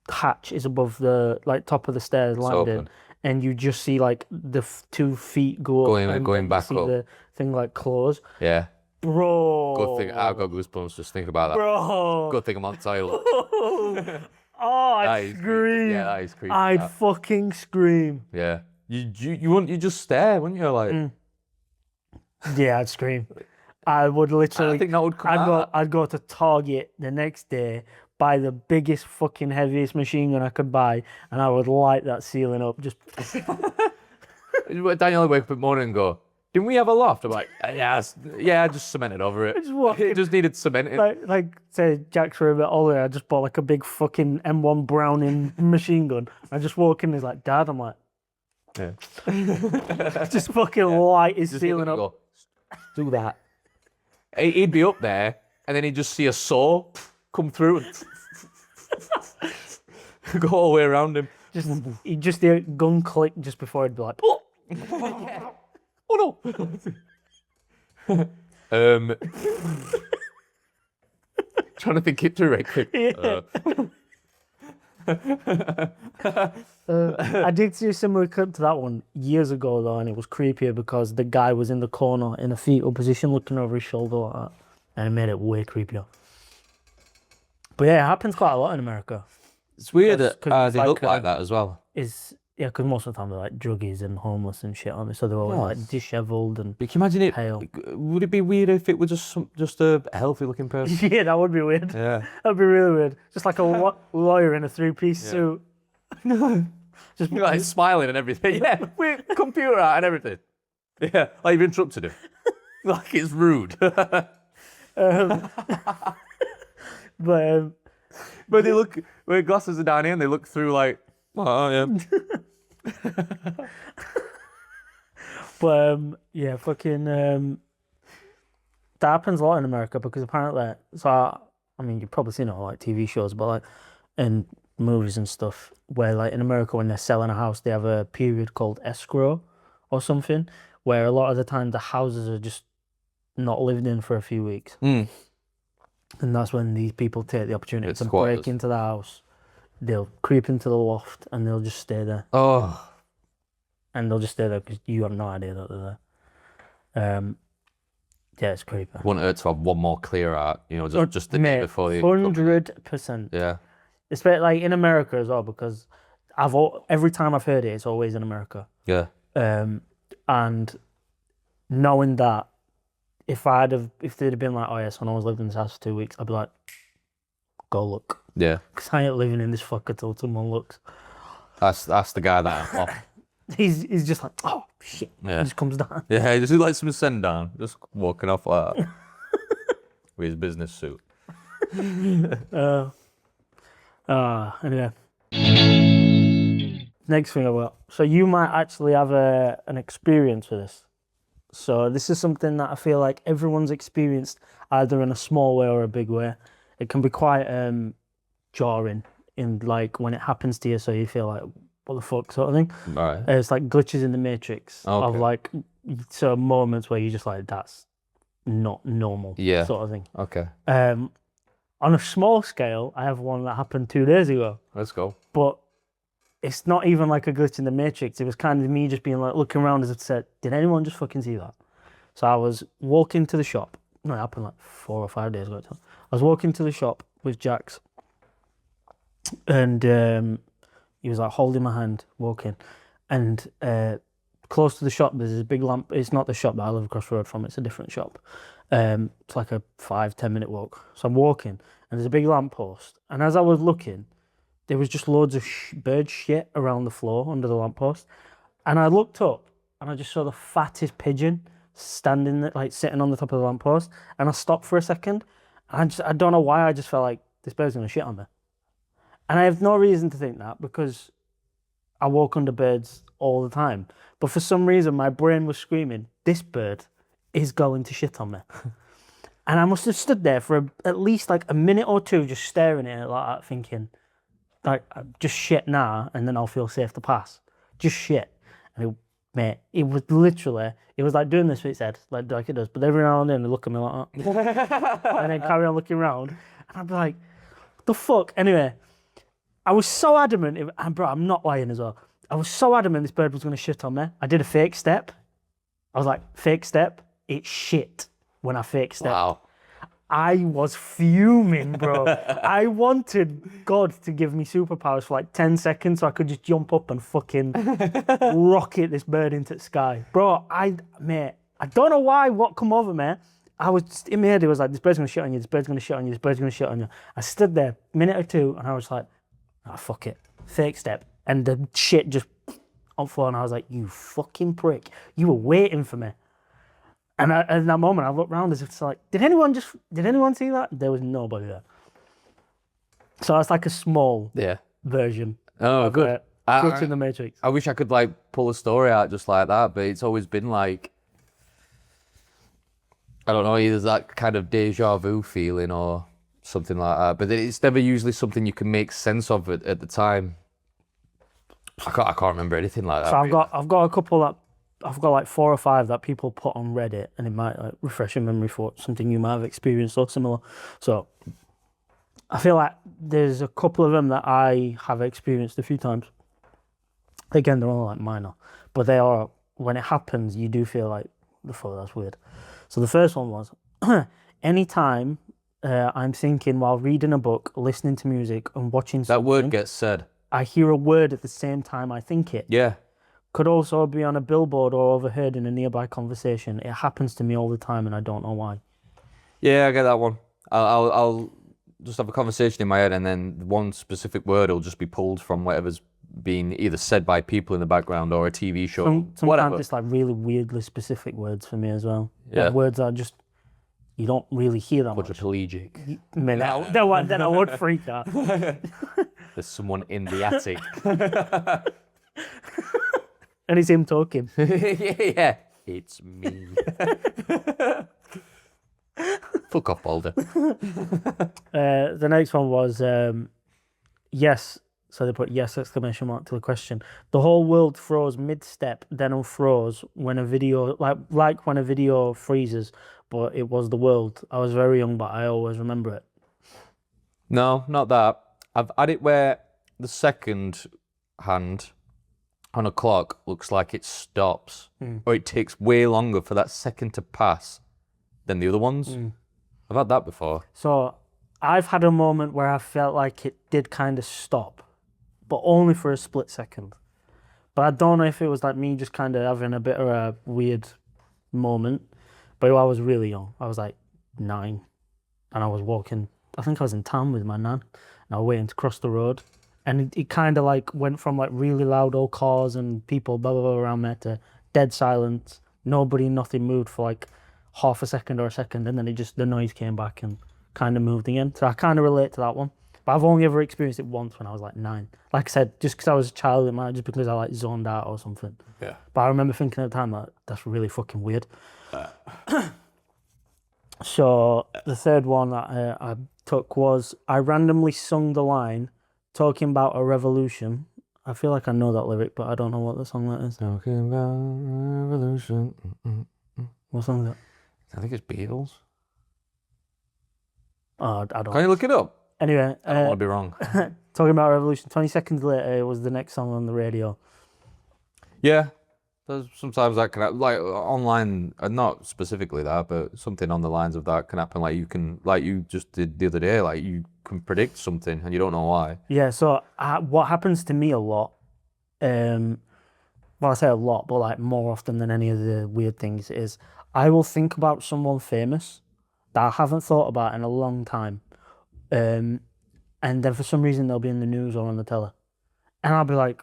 hatch is above the like top of the stairs landing open. and you just see like the 2 feet go up and going then back you see up. the thing like close. Yeah. Bro. Good thing. I've got goosebumps just thinking about that. Bro. Good thing I'm on the toilet. Oh, That I'd is creepy. scream. Yeah, that is creepy. I'd that. fucking scream. Yeah. You just stare, wouldn't you? Like, Yeah, I'd scream. I would literally. I think that would come out. I'd go to Target the next day, buy the biggest fucking heaviest machine gun I could buy, and I would light that ceiling up. Just Daniel would wake up in the morning and go, didn't we have a loft? I'm like, yeah, I just cemented over it. just walking. It just needed cementing. Like say Jack's were a bit older. I just bought like a big fucking M1 Browning machine gun. I just walk in. He's like, Dad. I'm like, Yeah. just fucking light his Just ceiling up. go, do that. He'd be up there, and then he'd just see a saw come through and go all the way around him. He'd just hear a gun click just before he'd be like, oh. Oh no! Trying to think it through right quick. I did see a similar clip to that one years ago though, and it was creepier because the guy was in the corner in a fetal position looking over his shoulder like that, and it made it way creepier. But yeah, it happens quite a lot in America. It's weird that 'Cause they like, look like that as well. Yeah, because most of the time they're like druggies and homeless and shit, aren't they? So they're always like dishevelled and But can you imagine it? pale. Would it be weird if it was just a healthy looking person? Yeah, that would be weird. Yeah. That'd be really weird. Just like a lawyer in a three-piece suit. Just You're like smiling and everything. Yeah, with computer art and everything. Yeah, like you've interrupted him. Like it's rude. but But they look, where glasses are down here and they look through like, oh yeah. yeah, fucking that happens a lot in America because apparently, I mean, you've probably seen it on like TV shows, but like in movies and stuff, where like in America when they're selling a house, they have a period called escrow or something, where a lot of the time the houses are just not lived in for a few weeks, and that's when these people take the opportunity to break into the house. They'll creep into the loft and they'll just stay there. Oh. And they'll just stay there because you have no idea that they're there. Yeah, it's creepy. Wouldn't hurt to have one more clear out, just the day before they 100%. Yeah. Especially like in America as well, because every time I've heard it, it's always in America. Yeah. And knowing that, if they'd have been like, oh yeah, someone's lived in this house for 2 weeks, I'd be like, go look. Yeah. Because I ain't living in this fucker till someone looks. That's the guy that I'm off. He's just like, oh shit. Yeah. He just comes down. Yeah, he just like some send down, just walking off like that. With his business suit. Anyway. Next thing about. So you might actually have an experience with this. So this is something that I feel like everyone's experienced either in a small way or a big way. It can be quite jarring in like when it happens to you, so you feel like what the fuck sort of thing. Right. It's like glitches in the matrix Okay. of like so moments where you're just like that's not normal sort of thing. Okay. On a small scale, I have one that happened 2 days ago, Let's go. but it's not even like a glitch in the matrix. It was kind of me just being like looking around as if to say, did anyone just fucking see that? So I was walking to the shop. No, it happened like 4 or 5 days ago. I was walking to the shop with Jax, and he was like holding my hand, walking, and close to the shop there's this big lamp. It's not the shop that I live across the road from. It's a different shop. It's like a 5-10 minute walk. So I'm walking, and there's a big lamppost. And as I was looking, there was just loads of bird shit around the floor under the lamppost. And I looked up, and I just saw the fattest pigeon standing there, like sitting on the top of the lamppost. And I stopped for a second. And I don't know why, I just felt like this bird's gonna shit on me. And I have no reason to think that because I walk under birds all the time. But for some reason, my brain was screaming, this bird is going to shit on me. And I must have stood there for at least like a minute or two just staring at it like that, thinking, like, just shit now, and then I'll feel safe to pass. Just shit. And it was literally, it was like doing this with its head, like it does. But every now and then, they look at me like that. And then carry on looking around. And I'd be like, what the fuck? Anyway, I was so adamant, and bro, I'm not lying as well. I was so adamant this bird was going to shit on me. I did a fake step. I was like, fake step, it shit when I fake step. Wow. I was fuming, bro. I wanted God to give me superpowers for like 10 seconds so I could just jump up and fucking rocket this bird into the sky. Bro, I I don't know why, what come over me. I was just, in my head, it was like, this bird's going to shit on you, this bird's going to shit on you, this bird's going to shit on you. I stood there a minute or two and I was like, ah, fuck it. Fake step. And the shit just on floor and I was like, you fucking prick. You were waiting for me. And in that moment, I looked around as if it's like, did anyone see that? There was nobody there. So it's like a small version. Oh, good. Crux in the Matrix. I wish I could like pull a story out just like that, but it's always been like, I don't know, either that kind of deja vu feeling or something like that. But it's never usually something you can make sense of at the time. I can't remember anything like that. So I've got a couple that I've got like 4 or 5 that people put on Reddit, and it might like refresh your memory for something you might have experienced or similar. So I feel like there's a couple of them that I have experienced a few times. Again, they're all like minor, but they are, when it happens, you do feel like, the fuck, that's weird. So the first one was, anytime I'm thinking while reading a book, listening to music, and watching something, that word gets said. I hear a word at the same time I think it. Yeah. Could also be on a billboard or overheard in a nearby conversation. It happens to me all the time, and I don't know why. Yeah, I get that one. I'll just have a conversation in my head, and then one specific word will just be pulled from whatever's being either said by people in the background or a TV show. Sometimes whatever. it's like really weirdly specific words for me as well. Yeah. Like words are just, you don't really hear that much. Quadriplegic. I mean, then I would freak out. There's someone in the attic. And it's him talking. Yeah. It's me. Fuck off, Balder. The next one was, yes. So they put yes exclamation mark to the question. The whole world froze mid-step, then unfroze when a video, like when a video freezes, but it was the world. I was very young, but I always remember it. No, not that. I've had it where the second hand on a clock looks like it stops, or it takes way longer for that second to pass than the other ones. I've had that before. So I've had a moment where I felt like it did kind of stop, but only for a split second. But I don't know if it was like me just kind of having a bit of a weird moment. But I was really young. I was like 9, and I was walking. I think I was in town with my nan, and I was waiting to cross the road. And it kind of like went from like really loud old cars and people blah blah blah around me to dead silence. Nobody, nothing moved for like half a second or a second, and then the noise came back and kind of moved again. So I kind of relate to that one. But I've only ever experienced it once when I was like 9. Like I said, just because I was a child, it might just because I like zoned out or something. Yeah. But I remember thinking at the time that that's really fucking weird. So the third one that I took was, I randomly sung the line talking about a revolution. I feel like I know that lyric, but I don't know what the song that is. Talking about revolution. What song is that? I think it's Beatles. Oh, I don't. Can you look it up? Anyway, I don't want to be wrong. talking about revolution. 20 seconds later, it was the next song on the radio. Yeah. There's sometimes that can happen, like online, not specifically that, but something on the lines of that can happen. Like you can, like you just did the other day, like you can predict something and you don't know why. Yeah, so what happens to me a lot, well, I say a lot, but like more often than any of the weird things, is I will think about someone famous that I haven't thought about in a long time. And then for some reason they'll be in the news or on the tele. And I'll be like,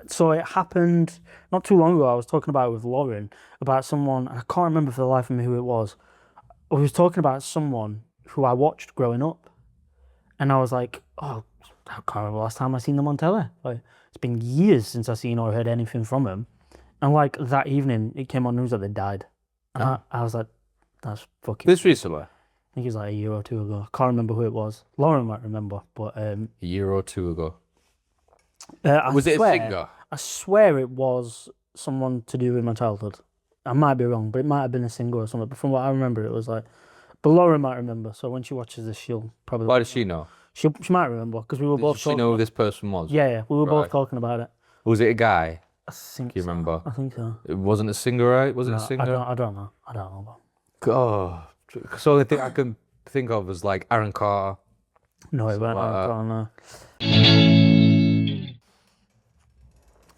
so it happened not too long ago. I was talking about it with Lauren about someone, I can't remember for the life of me who it was. I was talking about someone who I watched growing up. And I was like, oh, I can't remember the last time I seen them on telly. Like, it's been years since I seen or heard anything from him. And like that evening, it came on news that they died. And I was like, that's fucking... This recently? I think it was like a year or 2 ago. I can't remember who it was. Lauren might remember, but... a year or 2 ago. Was it a singer? I swear it was someone to do with my childhood. I might be wrong, but it might have been a singer or something. But from what I remember, it was like... But Lauren might remember, so when she watches this, she'll probably... Why does she know? She might remember, because we were both Did she know who this person was? Yeah, we were both Right. talking about it. Was it a guy? I think Do you remember? I think so. It wasn't a singer, right? Was it a singer? I don't know. I don't know. Oh, so the only thing I can think of is like Aaron Carter. No, it weren't. like I that. don't know.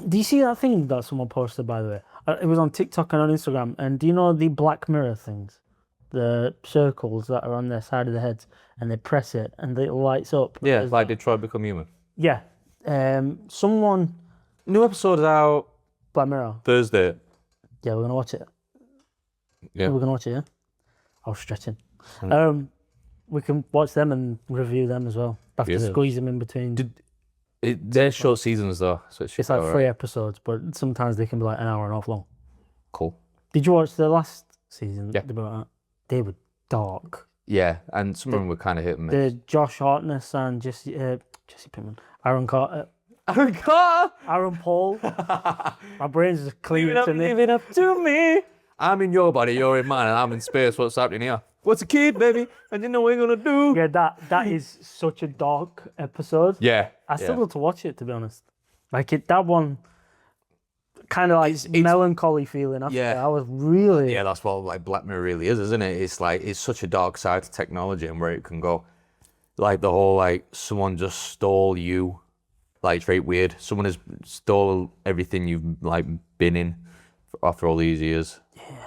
Do you see that thing that someone posted, by the way? It was on TikTok and on Instagram. And do you know the Black Mirror things? The circles that are on their side of the heads, and they press it and it lights up. Yeah, like Detroit Become Human. Yeah. Someone... New episode's out Black Mirror. Thursday. Yeah, we're going to watch it. Yeah. We're going to watch it, yeah? I was stretching. We can watch them and review them as well. I have to squeeze them in between. They're short seasons though, so It's like 3 episodes, but sometimes they can be like an hour and a half long. Cool. Did you watch the last season? Yeah. They were dark. Yeah, and some of them were kind of hit and miss. The Josh Hartness and Jesse Pinkman, Aaron Carter, Aaron Carter! Aaron Paul. My brain's just cleaving to me. Giving up to me. I'm in your body, you're in mine, and I'm in space. What's happening here? What's a kid, baby? And you know what we're gonna do? Yeah, that is such a dark episode. Yeah. I struggled to watch it, to be honest. Like that one, kind of like melancholy feeling after. Yeah. I was really. Yeah, that's what like Black Mirror really is, isn't it? It's like it's such a dark side to technology and where it can go. Like the whole like someone just stole you. Like it's very weird. Someone has stole everything you've like been in after all these years. Yeah.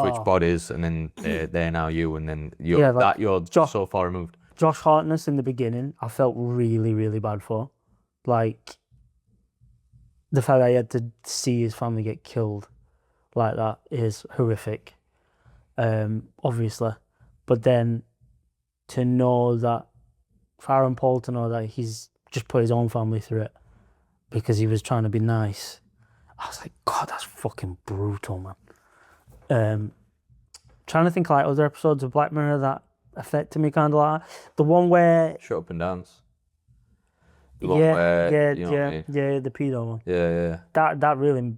Switch bodies and then they're now you, and then you're so far removed. Josh Hartness in the beginning, I felt really, really bad for. Like the fact that he had to see his family get killed like that is horrific. Obviously. But then to know that, for Aaron Paul to know that he's just put his own family through it because he was trying to be nice. I was like, God, that's fucking brutal, man. Trying to think like other episodes of Black Mirror that affected me kind of like that. The one where... Shut Up and Dance. The the pedo one. Yeah. That really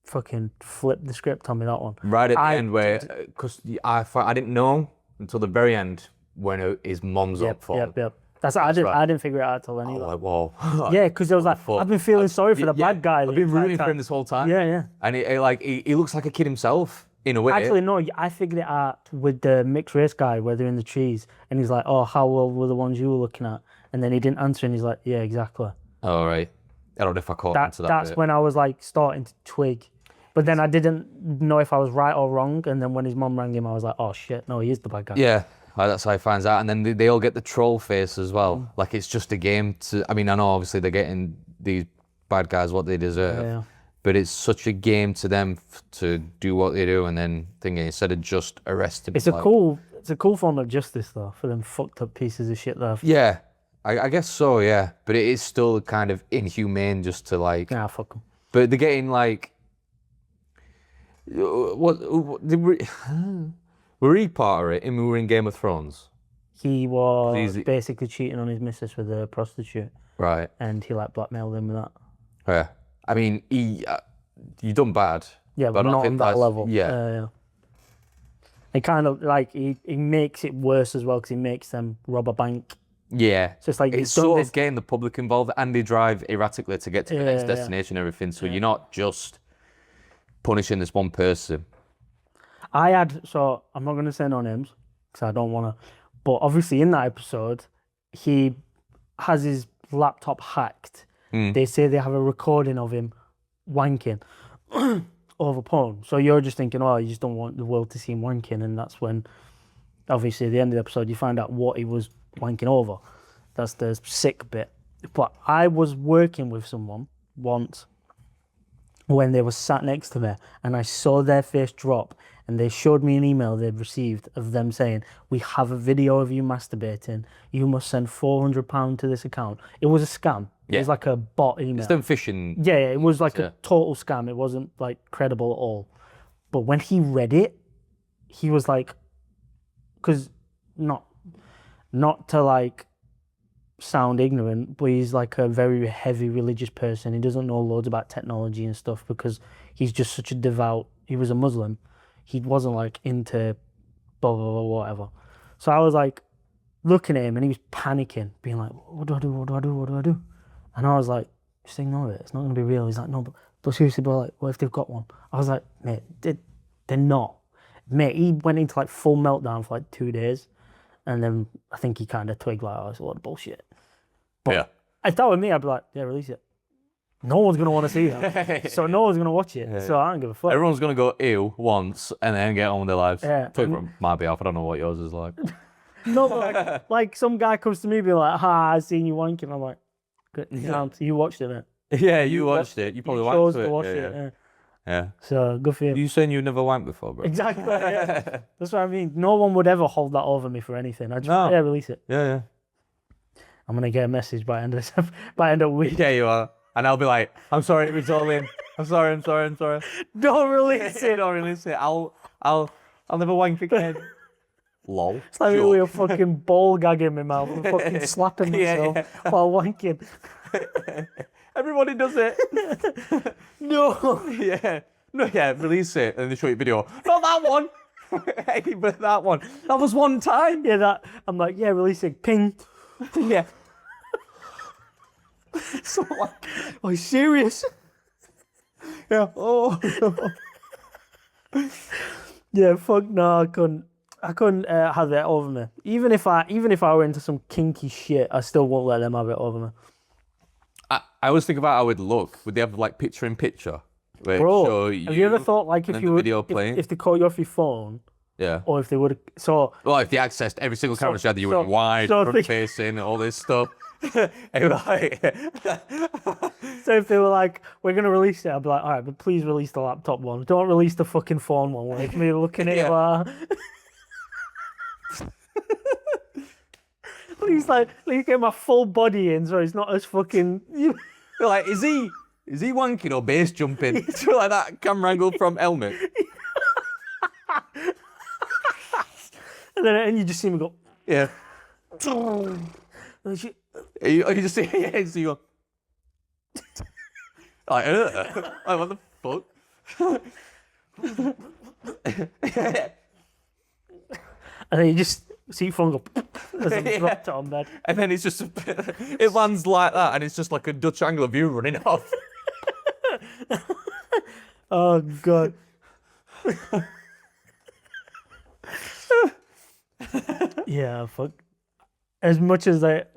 fucking flipped the script on me, that one. Right at the end where... Because I didn't know until the very end when his mom's up for him. Yep. I didn't figure it out till then either. Like, whoa. Yeah, because I was like, I've been feeling sorry for the bad guy. I've been rooting for him this whole time. Yeah. And he looks like a kid himself, in a way. Actually, no, I figured it out with the mixed race guy where they're in the trees. And he's like, oh, how old were the ones you were looking at? And then he didn't answer and he's like, yeah, exactly. Oh, right. I don't know if I caught on to that. That's when I was like starting to twig. But then I didn't know if I was right or wrong. And then when his mom rang him, I was like, oh shit, no, he is the bad guy. Yeah. That's how he finds out, and then they all get the troll face as well. Like it's just a game to. I mean, I know obviously they're getting these bad guys what they deserve, but it's such a game to them to do what they do, and then thinking instead of just arresting. It's a cool form of justice though for them fucked up pieces of shit though. Yeah, I guess so. Yeah, but it is still kind of inhumane just to like. Yeah, fuck them. But they're getting like. Were he part of it? Him who were in Game of Thrones? He was basically cheating on his missus with a prostitute. Right. And he like blackmailed him with that. Yeah. I mean, you done bad. Yeah, but not on that level. Yeah. He kind of like, he makes it worse as well because he makes them rob a bank. Yeah. So it's like... It's sort of getting the public involved and they drive erratically to get to the next destination and everything. So you're not just punishing this one person. So I'm not going to say no names because I don't want to, but obviously in that episode, he has his laptop hacked. They say they have a recording of him wanking over porn. So you're just thinking, oh, you just don't want the world to see him wanking. And that's when, obviously at the end of the episode, you find out what he was wanking over. That's the sick bit. But I was working with someone once when they were sat next to me and I saw their face drop. And they showed me an email they'd received of them saying, we have a video of you masturbating. You must send £400 to this account. It was a scam. Yeah. It was like a bot email. It's them phishing. Yeah, it was like a total scam. It wasn't like credible at all. But when he read it, he was like, because not to like sound ignorant, but he's like a very heavy religious person. He doesn't know loads about technology and stuff because he's just such a devout, he was a Muslim. He wasn't like into blah, blah, blah, whatever. So I was like looking at him and he was panicking, being like, what do I do? And I was like, just ignore it. It's not going to be real. He's like, no, but seriously, bro, like, what if they've got one? I was like, mate, they're not. Mate, he went into like full meltdown for like 2 days. And then I think he kind of twigged like, oh, it's a lot of bullshit. But if that were me, I'd be like, yeah, release it. No one's gonna want to see that, so no one's gonna watch it. So I don't give a fuck. Everyone's gonna go ew once and then get on with their lives. Yeah. Talk from my behalf. I don't know what yours is like. No, but like some guy comes to me, and be like, "Ha, I seen you wanking." I'm like, "Good, you watched it, man. Yeah, you watched it. You probably chose wanked to watch it. it." Yeah. Yeah. Yeah. So good for you. You saying you never wanked before, bro? Exactly. Yeah. That's what I mean. No one would ever hold that over me for anything. I just No. release it. Yeah. I'm gonna get a message by end of week. Yeah, you are. And I'll be like, I'm sorry, it was all in. I'm sorry. Don't release it. Don't release it. I'll never wank again. Lol. It's like with a fucking ball gag in my mouth and fucking slapping myself while wanking. Everybody does it. No. Yeah. No, yeah, release it and they show you a video. Not that one. Hey, but that one. That was one time. Yeah, that. I'm like, yeah, release it. Ping. Yeah. So like, Are you serious? yeah. Oh. Yeah, fuck no, I couldn't have it over me. Even if I were into some kinky shit, I still won't let them have it over me. I always think about how it would look. Would they have like picture in picture? Where Bro, have you ever thought like and if then you the were, video playing? if they call you off your phone, Yeah. or if they would so Well, if they accessed every single camera she had, you so- were wide, so front think- facing, all this stuff. It was like, so if they were like, we're gonna release it, I'd be like, all right, but please release the laptop one. Don't release the fucking phone one. Like me looking at it like. Please, like, get my full body in, so it's not as fucking. you're like, is he wanking or base jumping? It's like that camera angle from Helmet. And you just see me go. Yeah. And she- You just see, yeah, so you go. Like, what the fuck? And then you just see your phone go as I'm dropped it on bed. And then it's just, it lands like that, and it's just like a Dutch angle of you running off. Oh god. Yeah, fuck. As much as I'd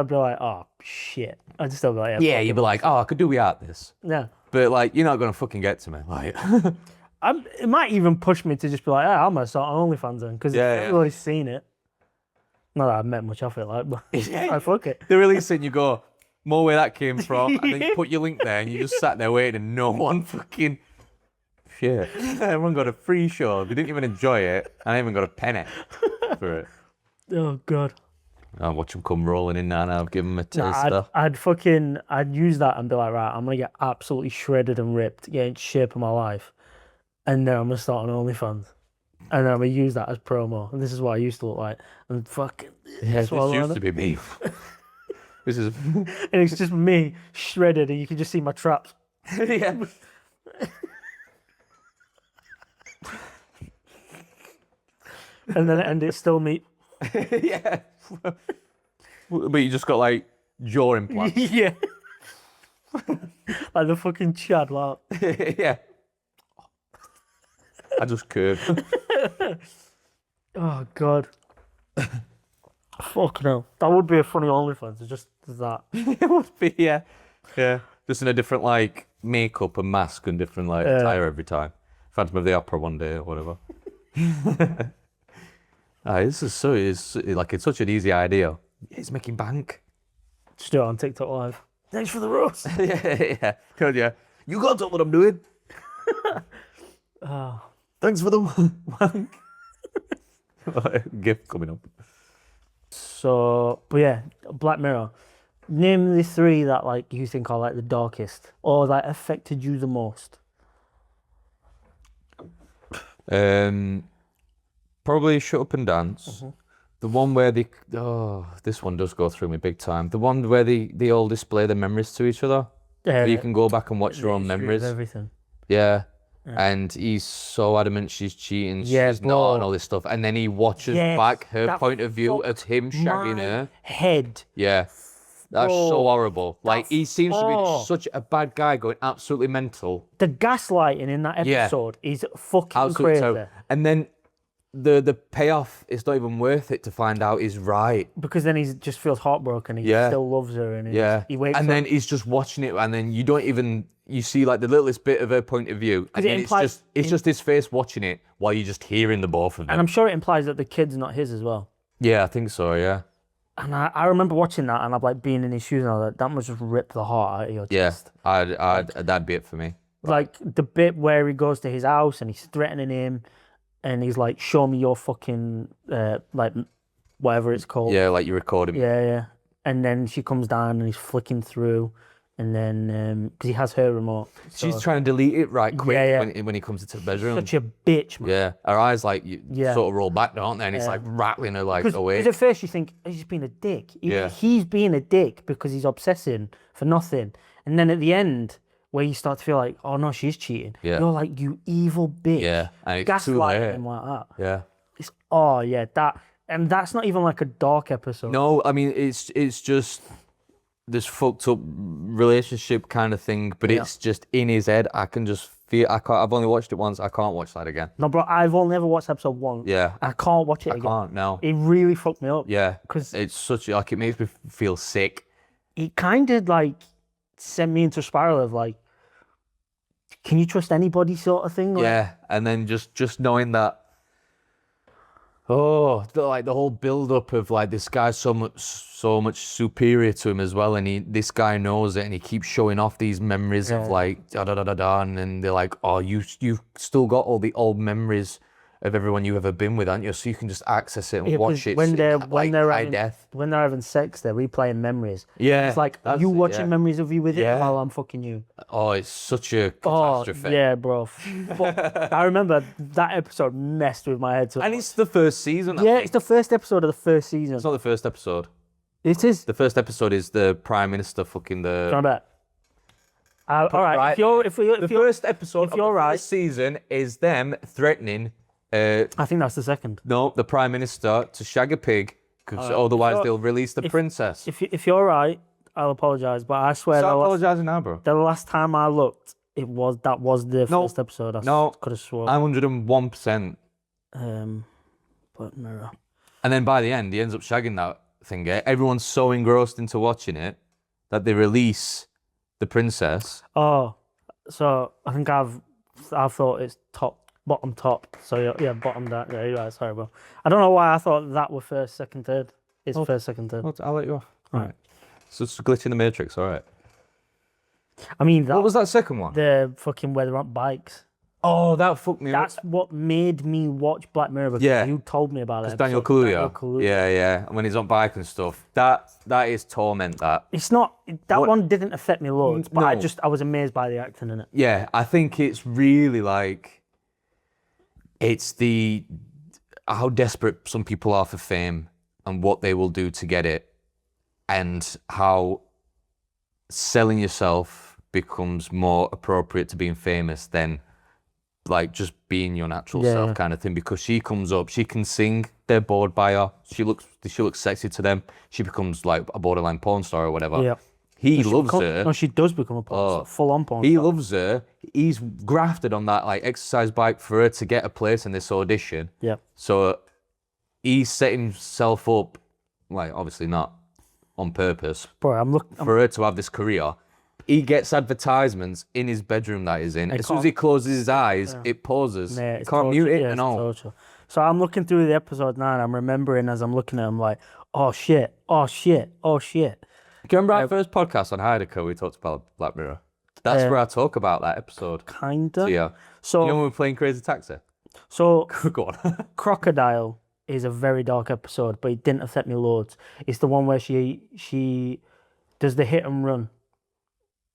be like, oh shit, I'd still be like, Yeah, you'd be like, oh, I could do without this. yeah. But like, you're not gonna fucking get to me. Like, It might even push me to just be like, hey, I'm gonna start OnlyFans then, because Yeah, everybody's seen it. Not that I've met much of it, like, but I fuck it. they release it and you go, more where that came from, and then you put your link there and you just sat there waiting and no one fucking shit. Everyone got a free show. They didn't even enjoy it, and I even got a penny for it. Oh god. I'll watch them come rolling in now and I'll give them a Nah, taster. I'd use that and be like, right, I'm gonna get absolutely shredded and ripped, get in shape of my life, and then I'm gonna start on OnlyFans, and then I'm gonna use that as promo. And this is what I used to look like, and fucking Yeah, this swallow used it. to be me. This is and it's just me shredded, and you can just see my traps. yeah. And it's still me. Yeah. But you just got like jaw implants. Yeah. Like the fucking Chad, like. Yeah. I just curved. Oh god. Fuck no. That would be a funny OnlyFans. It's just that. It would be, yeah. Yeah. Just in a different like makeup and mask and different like attire every time. Phantom of the Opera one day or whatever. This is it's such an easy idea. It's making bank. Just do it on TikTok Live. Thanks for the roast. Yeah. Good, yeah. You got what I'm doing. Oh. Thanks for the wank. Gift coming up. So, but yeah, Black Mirror. Name the three that like you think are like the darkest or that affected you the most. Probably Shut Up and Dance. The one where this one does go through me big time. The one where they all display their memories to each other. Where you can go back and watch your own memories. Everything. Yeah. And he's so adamant she's cheating, Yeah, she's bro. not, and all this stuff. And then he watches Yes, back her that point of view fucked of him shagging my her. Head. Yeah. That's so Bro, horrible. Like, he seems to oh. be such a bad guy going absolutely mental. The gaslighting in that Yeah. episode is fucking Absolutely crazy. terrible. And then the payoff is not even worth it to find out he's right. Because then he just feels heartbroken. He Yeah. still loves her, and he wakes and up. then he's just watching it, and then you see like the littlest bit of her point of view, and it then implies- it's just his face watching it while you're just hearing the both of them. And I'm sure it implies that the kid's not his as well. Yeah, I think so. Yeah. And I remember watching that, and I'm like being in his shoes, and I was like, that must just rip the heart out of your Yeah, chest. that'd be it for me. Like the bit where he goes to his house and he's threatening him, and he's like, "Show me your fucking like whatever it's called." Yeah, like you recorded. Yeah. And then she comes down and he's flicking through, and then because he has her remote, She's trying to delete it right quick Yeah. when he comes into the bedroom. such a bitch, man. Yeah, her eyes like Yeah. sort of roll back, don't they? And it's like rattling her like away. Because at first you think he's being a dick. Yeah. He's being a dick because he's obsessing for nothing, and then at the end, where you start to feel like, oh no, she's cheating. Yeah. You're like, you evil bitch. Yeah, and it's too Gaslighting late. him like that. Yeah. It's that's not even like a dark episode. No, I mean it's just this fucked up relationship kind of thing, but it's just in his head. I can just feel. I've only watched it once. I can't watch that again. No, bro, I've only ever watched episode 1. Yeah. I can't watch it I again. can't. No. It really fucked me up. Yeah. 'Cause- it's such like it makes me feel sick. It kind of like sent me into a spiral of like, can you trust anybody sort of thing? Like, Yeah, and then just knowing that. Like the whole build up of like this guy's so much superior to him as well, and this guy knows it, and he keeps showing off these memories of like da da da da da, and then they're like, oh, you've still got all the old memories of everyone you've ever been with, aren't you? So you can just access it and Yeah, 'cause watch it. when they're high having, death. when they're having sex, they're replaying memories. Yeah, It's like that's you it, watching yeah. memories of you with it Yeah. while I'm fucking you. Oh, it's such a Oh catastrophe. yeah, bro. But I remember that episode messed with my head. So And it's the first season. I yeah, think. it's the first episode of the first season. It's not the first episode. It is. The first episode is the Prime Minister fucking the. Can I bet? All right. Right. If you're, The first episode if of you're the right- first season is them threatening I think that's the second. the Prime Minister to shag a pig, because Alright, otherwise so they'll release the princess. If you're right, I'll apologize. But I swear Stop the apologising now, bro. last time I looked, that was the No. first episode. I No. could have sworn. I'm 101%. But no. And then by the end, he ends up shagging that thing. Everyone's so engrossed into watching it that they release the princess. Oh, so I think I've thought it's bottom top. So yeah, bottom that. Yeah, you're right. Sorry, bro. I don't know why I thought that were first, second, third. It's first, second, third. I'll let you off. All right. So it's a glitch in the Matrix, all right. I mean, What was that second one? the fucking where they're on bikes. Oh, that fucked me up. That's what made me watch Black Mirror. Because Yeah. you told me about it. Daniel Kaluuya. Yeah. And when he's on bike and stuff, that is torment. That. It's not that What- one didn't affect me loads, but No. I was amazed by the acting in it. Yeah, I think it's really like it's how desperate some people are for fame and what they will do to get it, and how selling yourself becomes more appropriate to being famous than like just being your natural self kind of thing. Because she comes up, she can sing, they're bored by her, she looks sexy to them, she becomes like a borderline porn star or whatever. Yeah. He loves her. No, she does become a porn star, full on porn He star. loves her. He's grafted on that like exercise bike for her to get a place in this audition. Yeah. So he's set himself up, like obviously not on purpose, Bro, I'm looking. for her to have this career. He gets advertisements in his bedroom that he's in. As soon as he closes his eyes, it pauses. Yeah, You it's can't mute it yeah, and it's all. torture. So I'm looking through the episode now, and I'm remembering as I'm looking at them like, oh shit, oh shit, oh shit. Do you remember our first podcast on Heidecker? We talked about Black Mirror. That's where I talk about that episode. Kinda. Yeah. So, You know when we're playing Crazy Taxi? so Go on. Crocodile is a very dark episode, but it didn't affect me loads. It's the one where she does the hit and run,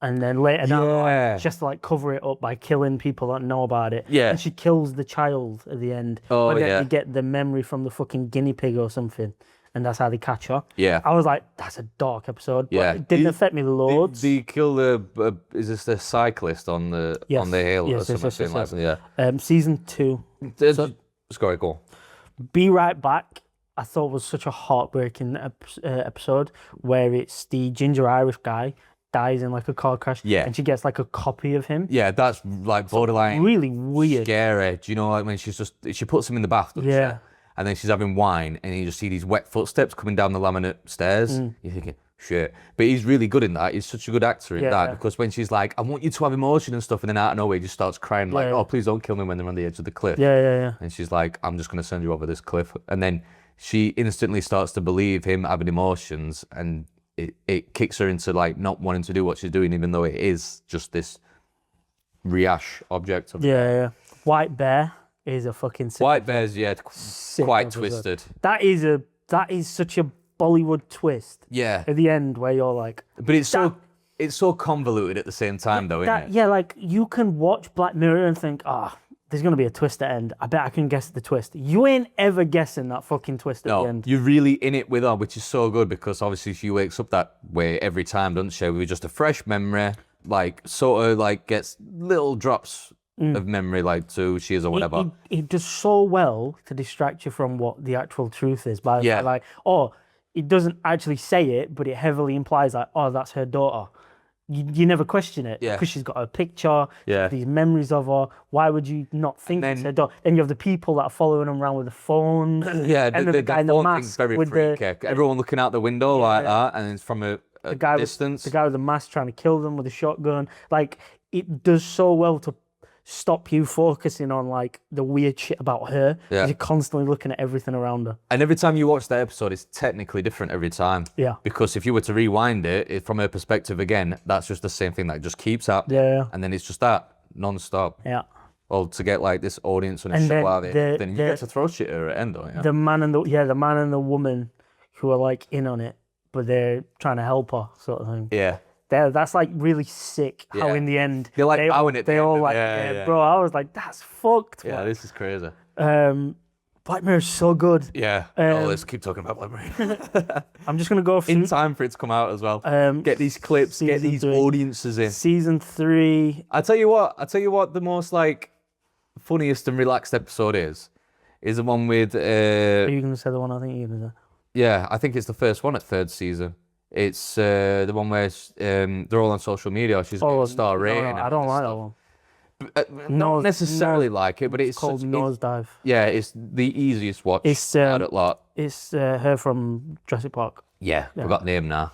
and then later down, the line, Yeah. she has to like cover it up by killing people that know about it. Yeah. And she kills the child at the end. Oh, But then yeah. you get the memory from the fucking guinea pig or something, and that's how they catch her. Yeah. I was like, that's a dark episode. But Yeah. it didn't They- affect me loads. They kill is this the cyclist on the Yes. hill Yes, or yes, something yes, like yes. that? Yeah. Season 2, Sorry, go on. Be Right Back, I thought was such a heartbreaking episode where it's the ginger Irish guy dies in like a car crash. Yeah. And she gets like a copy of him. Yeah, that's like borderline Really weird. scary. Do you know, like when she puts him in the bath, doesn't Yeah. she? And then she's having wine, and you just see these wet footsteps coming down the laminate stairs. You're thinking, shit. But he's really good in that. He's such a good actor in that, because when she's like, I want you to have emotion and stuff, and then out of nowhere, he just starts crying like, oh, please don't kill me when they're on the edge of the cliff. Yeah. And she's like, I'm just going to send you over this cliff. And then she instantly starts to believe him having emotions, and it kicks her into like not wanting to do what she's doing, even though it is just this rehash object of Yeah. White Bear is a fucking sick. White Bear's, quite episode. twisted. That is such a Bollywood twist Yeah. at the end where you're like, But it's so convoluted at the same time, though, isn't it? yeah, like you can watch Black Mirror and think, there's gonna be a twist at the end. I bet I can guess the twist. You ain't ever guessing that fucking twist at the end. You're really in it with her, which is so good, because obviously she wakes up that way every time, doesn't she? With just a fresh memory, like sort of like gets little drops of memory, like to who she is or whatever. It does so well to distract you from what the actual truth is. By Yeah. like, it doesn't actually say it, but it heavily implies like, that's her daughter. You never question it because she's got a picture, Yeah. these memories of her. Why would you not think it's her daughter? Then you have the people that are following them around with the phones. Yeah, and then the guy in the phone mask thing's very with freaky. Everyone looking out the window like that, and it's from a guy distance. the guy with the mask trying to kill them with a shotgun. Like, it does so well to stop you focusing on like the weird shit about her. Yeah. You're constantly looking at everything around her. And every time you watch that episode, it's technically different every time. Yeah. Because if you were to rewind it from her perspective again, that's just the same thing that just keeps up. Yeah. And then it's just that non-stop. Yeah. Well, to get like this audience and a And show then out of it, then you get to throw shit at her at the end, don't you? The man and the woman who are like in on it, but they're trying to help her, sort of thing. Yeah. That's like really sick. How Yeah. in the end They're like bowing at the they end all of- like, yeah. bro. I was like, that's fucked. Yeah, man. this is crazy. Black Mirror's so good. Yeah. Let's keep talking about Black Mirror. I'm just gonna go through In time for it to come out as well. Get these clips, get season these 3. audiences in. Season 3. I tell you what, the most like funniest and relaxed episode is the one with Are you gonna say the one I think you're gonna say? yeah, I think it's the first one at third season. It's the one where they're all on social media. She's got a star rating. No, I don't like that one. Not necessarily like it, but it's Called Nosedive. yeah, it's the easiest watch It's out of lot. It's her from Jurassic Park. Yeah, forgot the name now.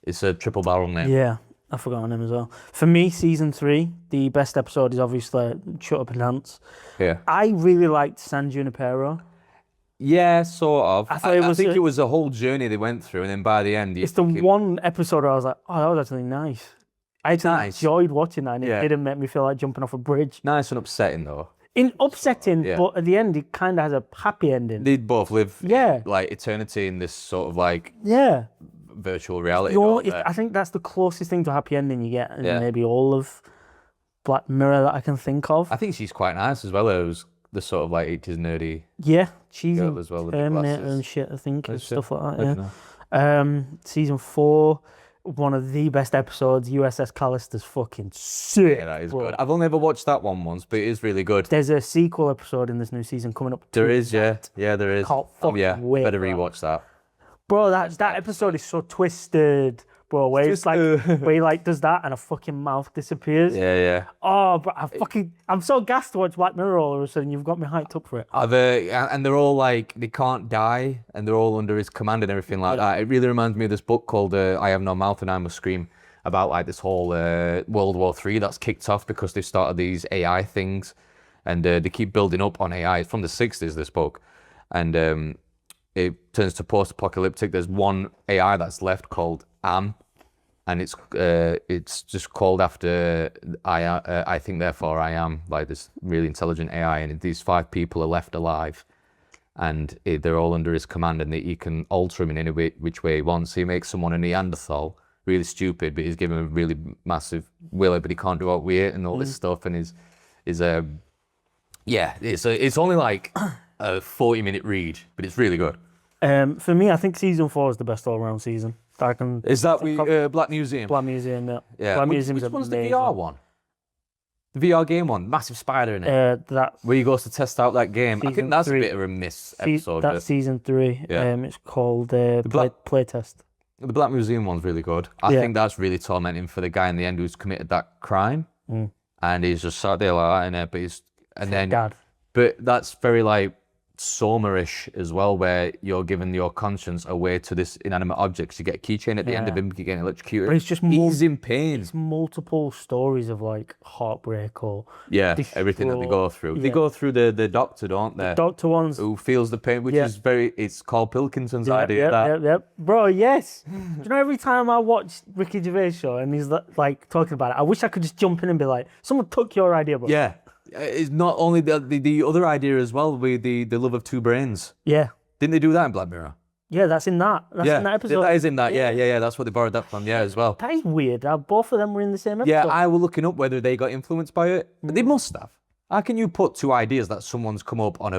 It's a triple barrel name. Yeah, I forgot her name as well. For me, season 3, the best episode is obviously Shut Up and Dance. Yeah. I really liked San Junipero. Yeah, sort of. I thought it was think it was a whole journey they went through, and then by the end, It's the one episode where I was like, that was actually nice. I actually enjoyed watching that, and it didn't make me feel like jumping off a bridge. Nice and upsetting though. Upsetting, but at the end, it kind of has a happy ending. They both live Yeah. like eternity in this sort of like Yeah. virtual reality. I think that's the closest thing to a happy ending you get in Yeah. maybe all of Black Mirror that I can think of. I think she's quite nice as well. It was the sort of like 80s nerdy Yeah, cheesy girl as well with the Terminator glasses. and shit, I think, and Is she? stuff like I that, don't yeah. know. Season 4, one of the best episodes, USS Callister's fucking sick. Yeah, that is bro. good. I've only ever watched that one once, but it is really good. There's a sequel episode in this new season coming up. There to is, yeah. that. Yeah, there is. Can't fucking wait better for that. rewatch that. Bro, that episode is so twisted, bro, where it's like, where he like does that and a fucking mouth disappears. Yeah, yeah. Oh, but I'm so gassed to watch Black Mirror all of a sudden. You've got me hyped up for it. And they're all like, they can't die, and they're all under his command and everything like that. It really reminds me of this book called I Have No Mouth and I Must Scream, about like this whole World War III that's kicked off because they've started these AI things, and they keep building up on AI. It's from the 60s, this book. And it turns to post-apocalyptic. There's one AI that's left called Am, and it's just called after I think therefore I am, like this really intelligent AI, and these 5 people are left alive, and they're all under his command, and he can alter them in any which way he wants. So he makes someone a Neanderthal, really stupid, but he's given him a really massive will, but he can't do out with it and all this stuff, and it's only like a 40-minute read, but it's really good. For me, I think season 4 is the best all-round season. Is that Black Museum? Black Museum, yeah. Yeah. Black Which Museum's one's the amazing. VR one? The VR game one, massive spider in it. Where he goes to test out that game. I Season think that's 3. a bit of a miss episode. That's season 3. Yeah. It's called Black- Playtest. The Black Museum one's really good. I think that's really tormenting for the guy in the end who's committed that crime, and he's just sat there like that in it. But that's very like Soma-ish as well, where you're giving your conscience away to this inanimate object. So you get a keychain at the end of him getting electrocuted. But it's just he's in pain. It's multiple stories of like heartbreak or everything that they go through. They go through the doctor, don't they? The doctor ones who feels the pain, which is it's called Pilkinson's idea. Yep. Bro, yes. Do you know every time I watch Ricky Gervais show and he's like talking about it, I wish I could just jump in and be like, someone took your idea, bro. Yeah. It's not only the other idea as well with the love of two brains. Yeah. Didn't they do that in Black Mirror? Yeah, that's in that. That's in that episode. That is in that. Yeah. That's what they borrowed that from. Yeah, as well. That is weird. Both of them were in the same episode. Yeah, I was looking up whether they got influenced by it. But they must have. How can you put two ideas that someone's come up on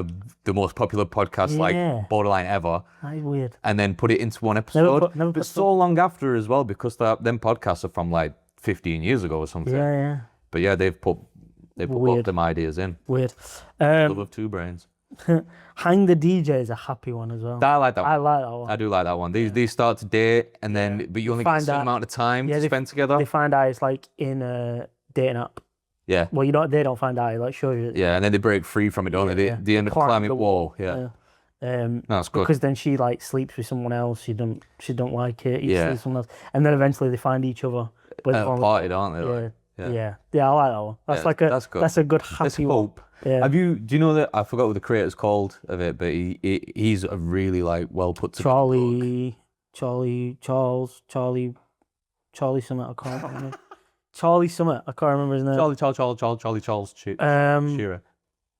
the most popular podcast like Borderline ever? That is weird. And then put it into one episode? Never but so long after as well, because them podcasts are from like 15 years ago or something. Yeah. But yeah, they put both them ideas in. Weird. Love of two brains. Hang the DJ is a happy one as well. I like that one. I like that one. I do like that one. These start to date and then, but you only get a certain amount of time to spend together. They find out it's like in a dating app. Yeah. Well, they don't find out. It like shows you. Yeah, and then they break free from it, don't they? They end up climbing the wall. Yeah. That's good. Because then she like sleeps with someone else. She don't like it. He sleeps with someone else, and then eventually they find each other. But at a party, aren't they? Yeah, I like that one. That's good. That's a good happy one. Yeah. Do you know that I forgot what the creator's called of it, but he's a really like well put together Charles Summit. I can't remember. Charlie Summit. I can't remember his name. Charles Shearer.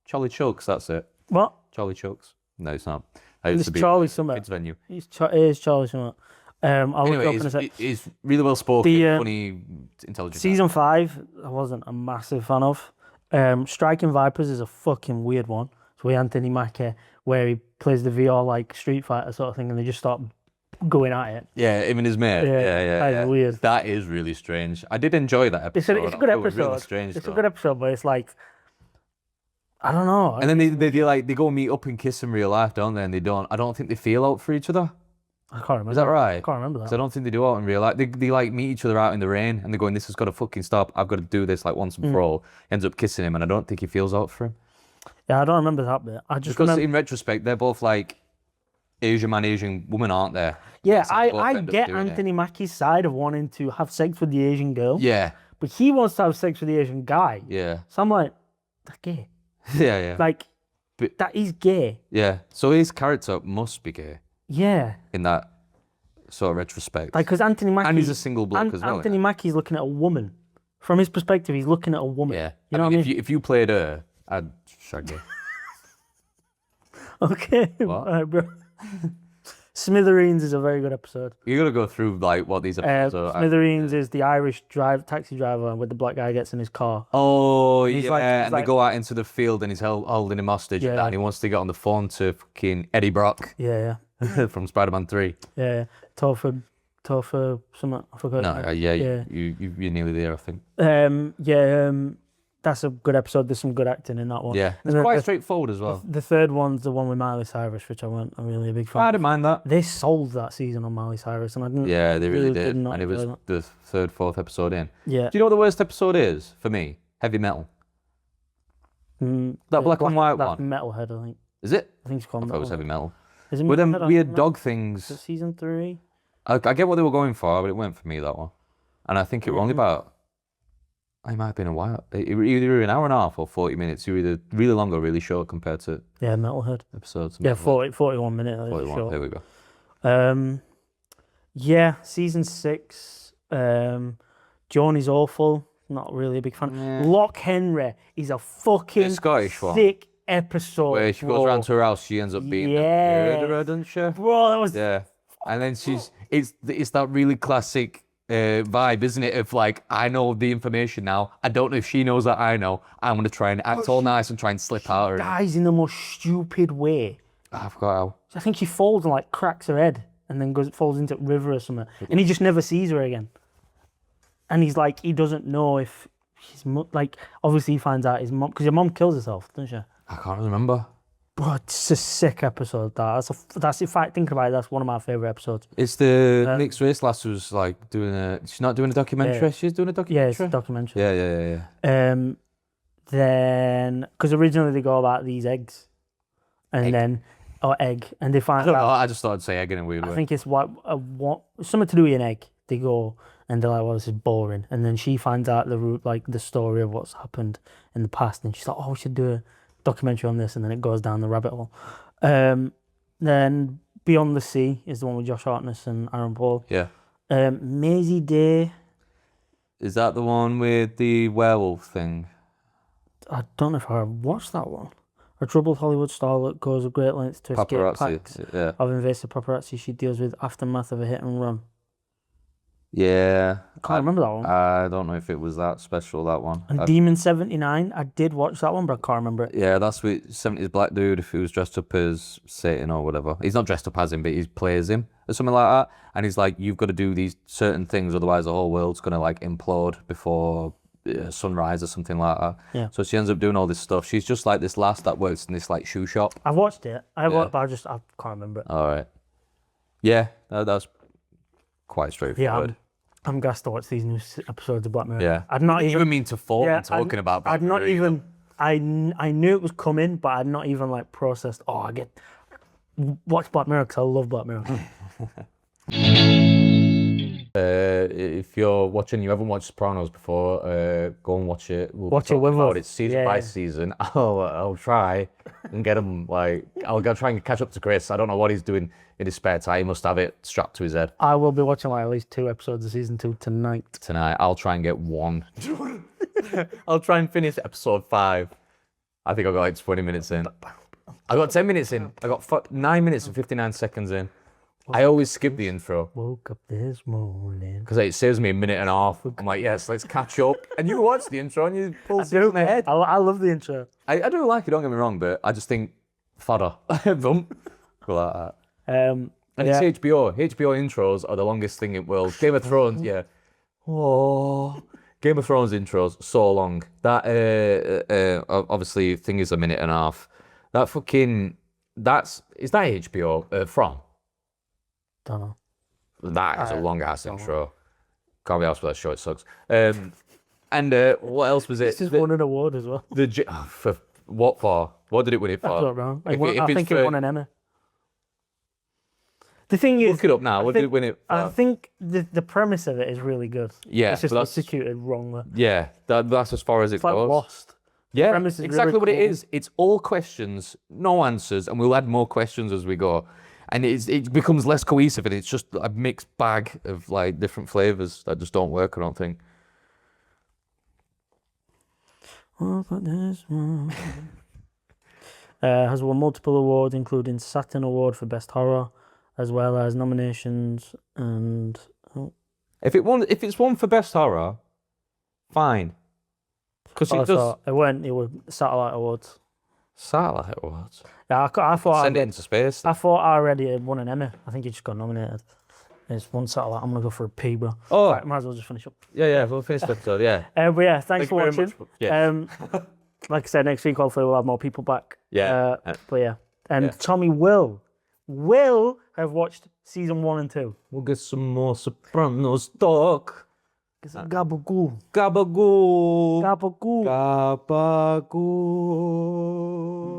Charlie Chucks. That's it. What? Charlie Chucks. No, it's not. It's Charlie Summit. Kids venue. It is Charlie Summit. He's really well spoken, funny, intelligent. Season 5, I wasn't a massive fan of. Striking Vipers is a fucking weird one. So with Anthony Mackie, where he plays the VR like Street Fighter sort of thing, and they just start going at it. Yeah, him and his mate. Yeah. That is weird. That is really strange. I did enjoy that episode. It's a good episode. Really strange, it's a good episode, but it's like, I don't know. And then they go meet up and kiss in real life, don't they? And I don't think they feel out for each other. I can't remember. Is that right? I can't remember that. Because I don't think they do out in real life. They like meet each other out in the rain and they're going, this has got to fucking stop. I've got to do this like once and for all. Ends up kissing him and I don't think he feels out for him. Yeah, I don't remember that bit. Because in retrospect, they're both like Asian man, Asian woman, aren't they? Yeah, I get Anthony Mackie's side of wanting to have sex with the Asian girl. Yeah. But he wants to have sex with the Asian guy. Yeah. So I'm like, that's gay. Yeah. Like, that is gay. Yeah. So his character must be gay. Yeah. In that sort of retrospect. Like, because Anthony Mackie... And he's a single bloke as well. Anthony Mackie's looking at a woman. From his perspective, he's looking at a woman. Yeah. You know what I mean? If you played her, I'd shag you. Okay. What? All right, bro. Smithereens is a very good episode. You got to go through like what these episodes are. Smithereens is the Irish taxi driver with the black guy gets in his car. Oh, and they go out into the field and he's holding him hostage and he wants to get on the phone to fucking Eddie Brock. Yeah. From Spider-Man 3. Yeah. Topher something. I forgot. No, you're nearly there, I think. That's a good episode. There's some good acting in that one. Yeah, it's quite straightforward as well. The third one's the one with Miley Cyrus, which I'm really a big fan. I didn't mind that. They sold that season on Miley Cyrus, and I didn't. Yeah, they really did. And it was the third, fourth episode in. Yeah. Do you know what the worst episode is for me? Heavy Metal. That black and white one. Metalhead, I think. Is it? I think it's called. I thought it was Heavy Metal. Is it with them Metalhead? weird dog things. Is it season 3? I get what they were going for, but it went for me that one. And I think it was only about. It might have been a while. Either an hour and a half or 40 minutes. You're either really long or really short compared to Metalhead episodes. Yeah, 41 minutes. 41. Short. There we go. Season 6. Joni's awful. Not really a big fan. Yeah. Loch Henry is a fucking Scottish one. sick episode. Where she goes around to her house, she ends up being a murderer, doesn't she? Bro, that was and then it's that really classic vibe, isn't it? Of like, I know the information now. I don't know if she knows that I know. I'm gonna try and act all nice and try and slip out. Dies in the most stupid way. I forgot how. I think she falls and like cracks her head, and then falls into a river or something, and he just never sees her again. And he's like, he doesn't know if his mom, like, obviously he finds out his mom, because your mom kills herself, doesn't she? I can't remember. Bro, it's a sick episode. That's in fact thinking about it, that's one of my favorite episodes. It's the mixed race lass who's like doing a. She's not doing a documentary. Yeah. She's doing a Yeah, it's a documentary. documentary. Yeah. Then because originally they go about these eggs, and Egg? then egg, and they I find don't know. out. I just thought I'd say egg in a weird I way. think it's what something to do with an egg. They go and they're like, "Well, this is boring," and then she finds out the story of what's happened in the past, and she's like, "Oh, we should do a documentary on this," and then it goes down the rabbit hole. Then Beyond the Sea is the one with Josh Hartnett and Aaron Paul. Yeah. Maisie Day. Is that the one with the werewolf thing? I don't know if I watched that one. A troubled Hollywood starlet goes a great lengths to escape packs Yeah. of invasive paparazzi. She deals with aftermath of a hit and run. Yeah. I can't remember that one. I don't know if it was that special, that one. And Demon 79, I did watch that one, but I can't remember it. Yeah, that's with 70s black dude if he was dressed up as Satan or whatever. He's not dressed up as him, but he plays him or something like that. And he's like, you've got to do these certain things, otherwise the whole world's going to like implode before sunrise or something like that. Yeah. So she ends up doing all this stuff. She's just like this lass that works in this like shoe shop. I've watched it. But I can't remember it. All right. Yeah, that's quite straightforward. I'm gassed to watch these new episodes of Black Mirror. Yeah. I'd not even even mean to fault yeah, and talking about Black I'd not Mirror. even. I knew it was coming, but I'd not even like processed. Oh, I get watch Black Mirror because I love Black Mirror. If you're watching, you haven't watched Sopranos before, go and watch it. Watch it with about us. it season by season. I'll try and get him I'll go try and catch up to Chris. I don't know what he's doing in his spare time. He must have it strapped to his head I will be watching like at least 2 episodes of season 2 tonight. tonight. I'll try and get one. I'll try and finish episode 5. I think I got like 20 minutes in. I got 10 minutes in. I got 9 minutes and 59 seconds in. I always skip the intro Woke up this morning. because it saves me a minute and a half. I'm like, yes, let's catch up. And you watch the intro and you pull things in the head. I love the intro. I do like it, don't get me wrong, but I just think fodder. Bump. Go like that. And it's HBO. HBO intros are the longest thing in the world. Game of Thrones, yeah. Oh, Game of Thrones intros, so long. That, obviously, thing is a minute and a half. That fucking, is that HBO? From? Don't know. That is a long ass intro. Can't be asked for that show, it sucks. And what else was it? It's just won an award as well. For what for? What did it win it I for? don't know. I If it's think for- it won an Emmy. The thing is, Look it up now. What did it win it for? I think the premise of it is really good. Yeah, It's just but that's- executed wrongly. Yeah, that's as far as it It's like goes. Lost. Yeah, premise is exactly really what it cool. is. It's all questions, no answers, and we'll add more questions as we go. And it becomes less cohesive, and it's just a mixed bag of like different flavors that just don't work. I don't think. Has won multiple awards, including Saturn Award for Best Horror, as well as nominations and If it's one for best horror, fine. Because it does also it was Satellite Awards. satellite awards. Yeah, I thought Send it into space. I thought I already had won an Emmy. I think he just got nominated. It's one satellite. I'm gonna go for a P, bro. Oh, Right, might as well just finish up. yeah. We'll finish the episode. Yeah. But yeah, thanks Thank you for very watching. much. Yeah. Like I said, next week hopefully we'll have more people back. Yeah. But yeah, and Yeah. Tommy will have watched season 1 and 2. We'll get some more Sopranos talk. Get some gabagool. Gabagoo. Gabagool. Gabagoo.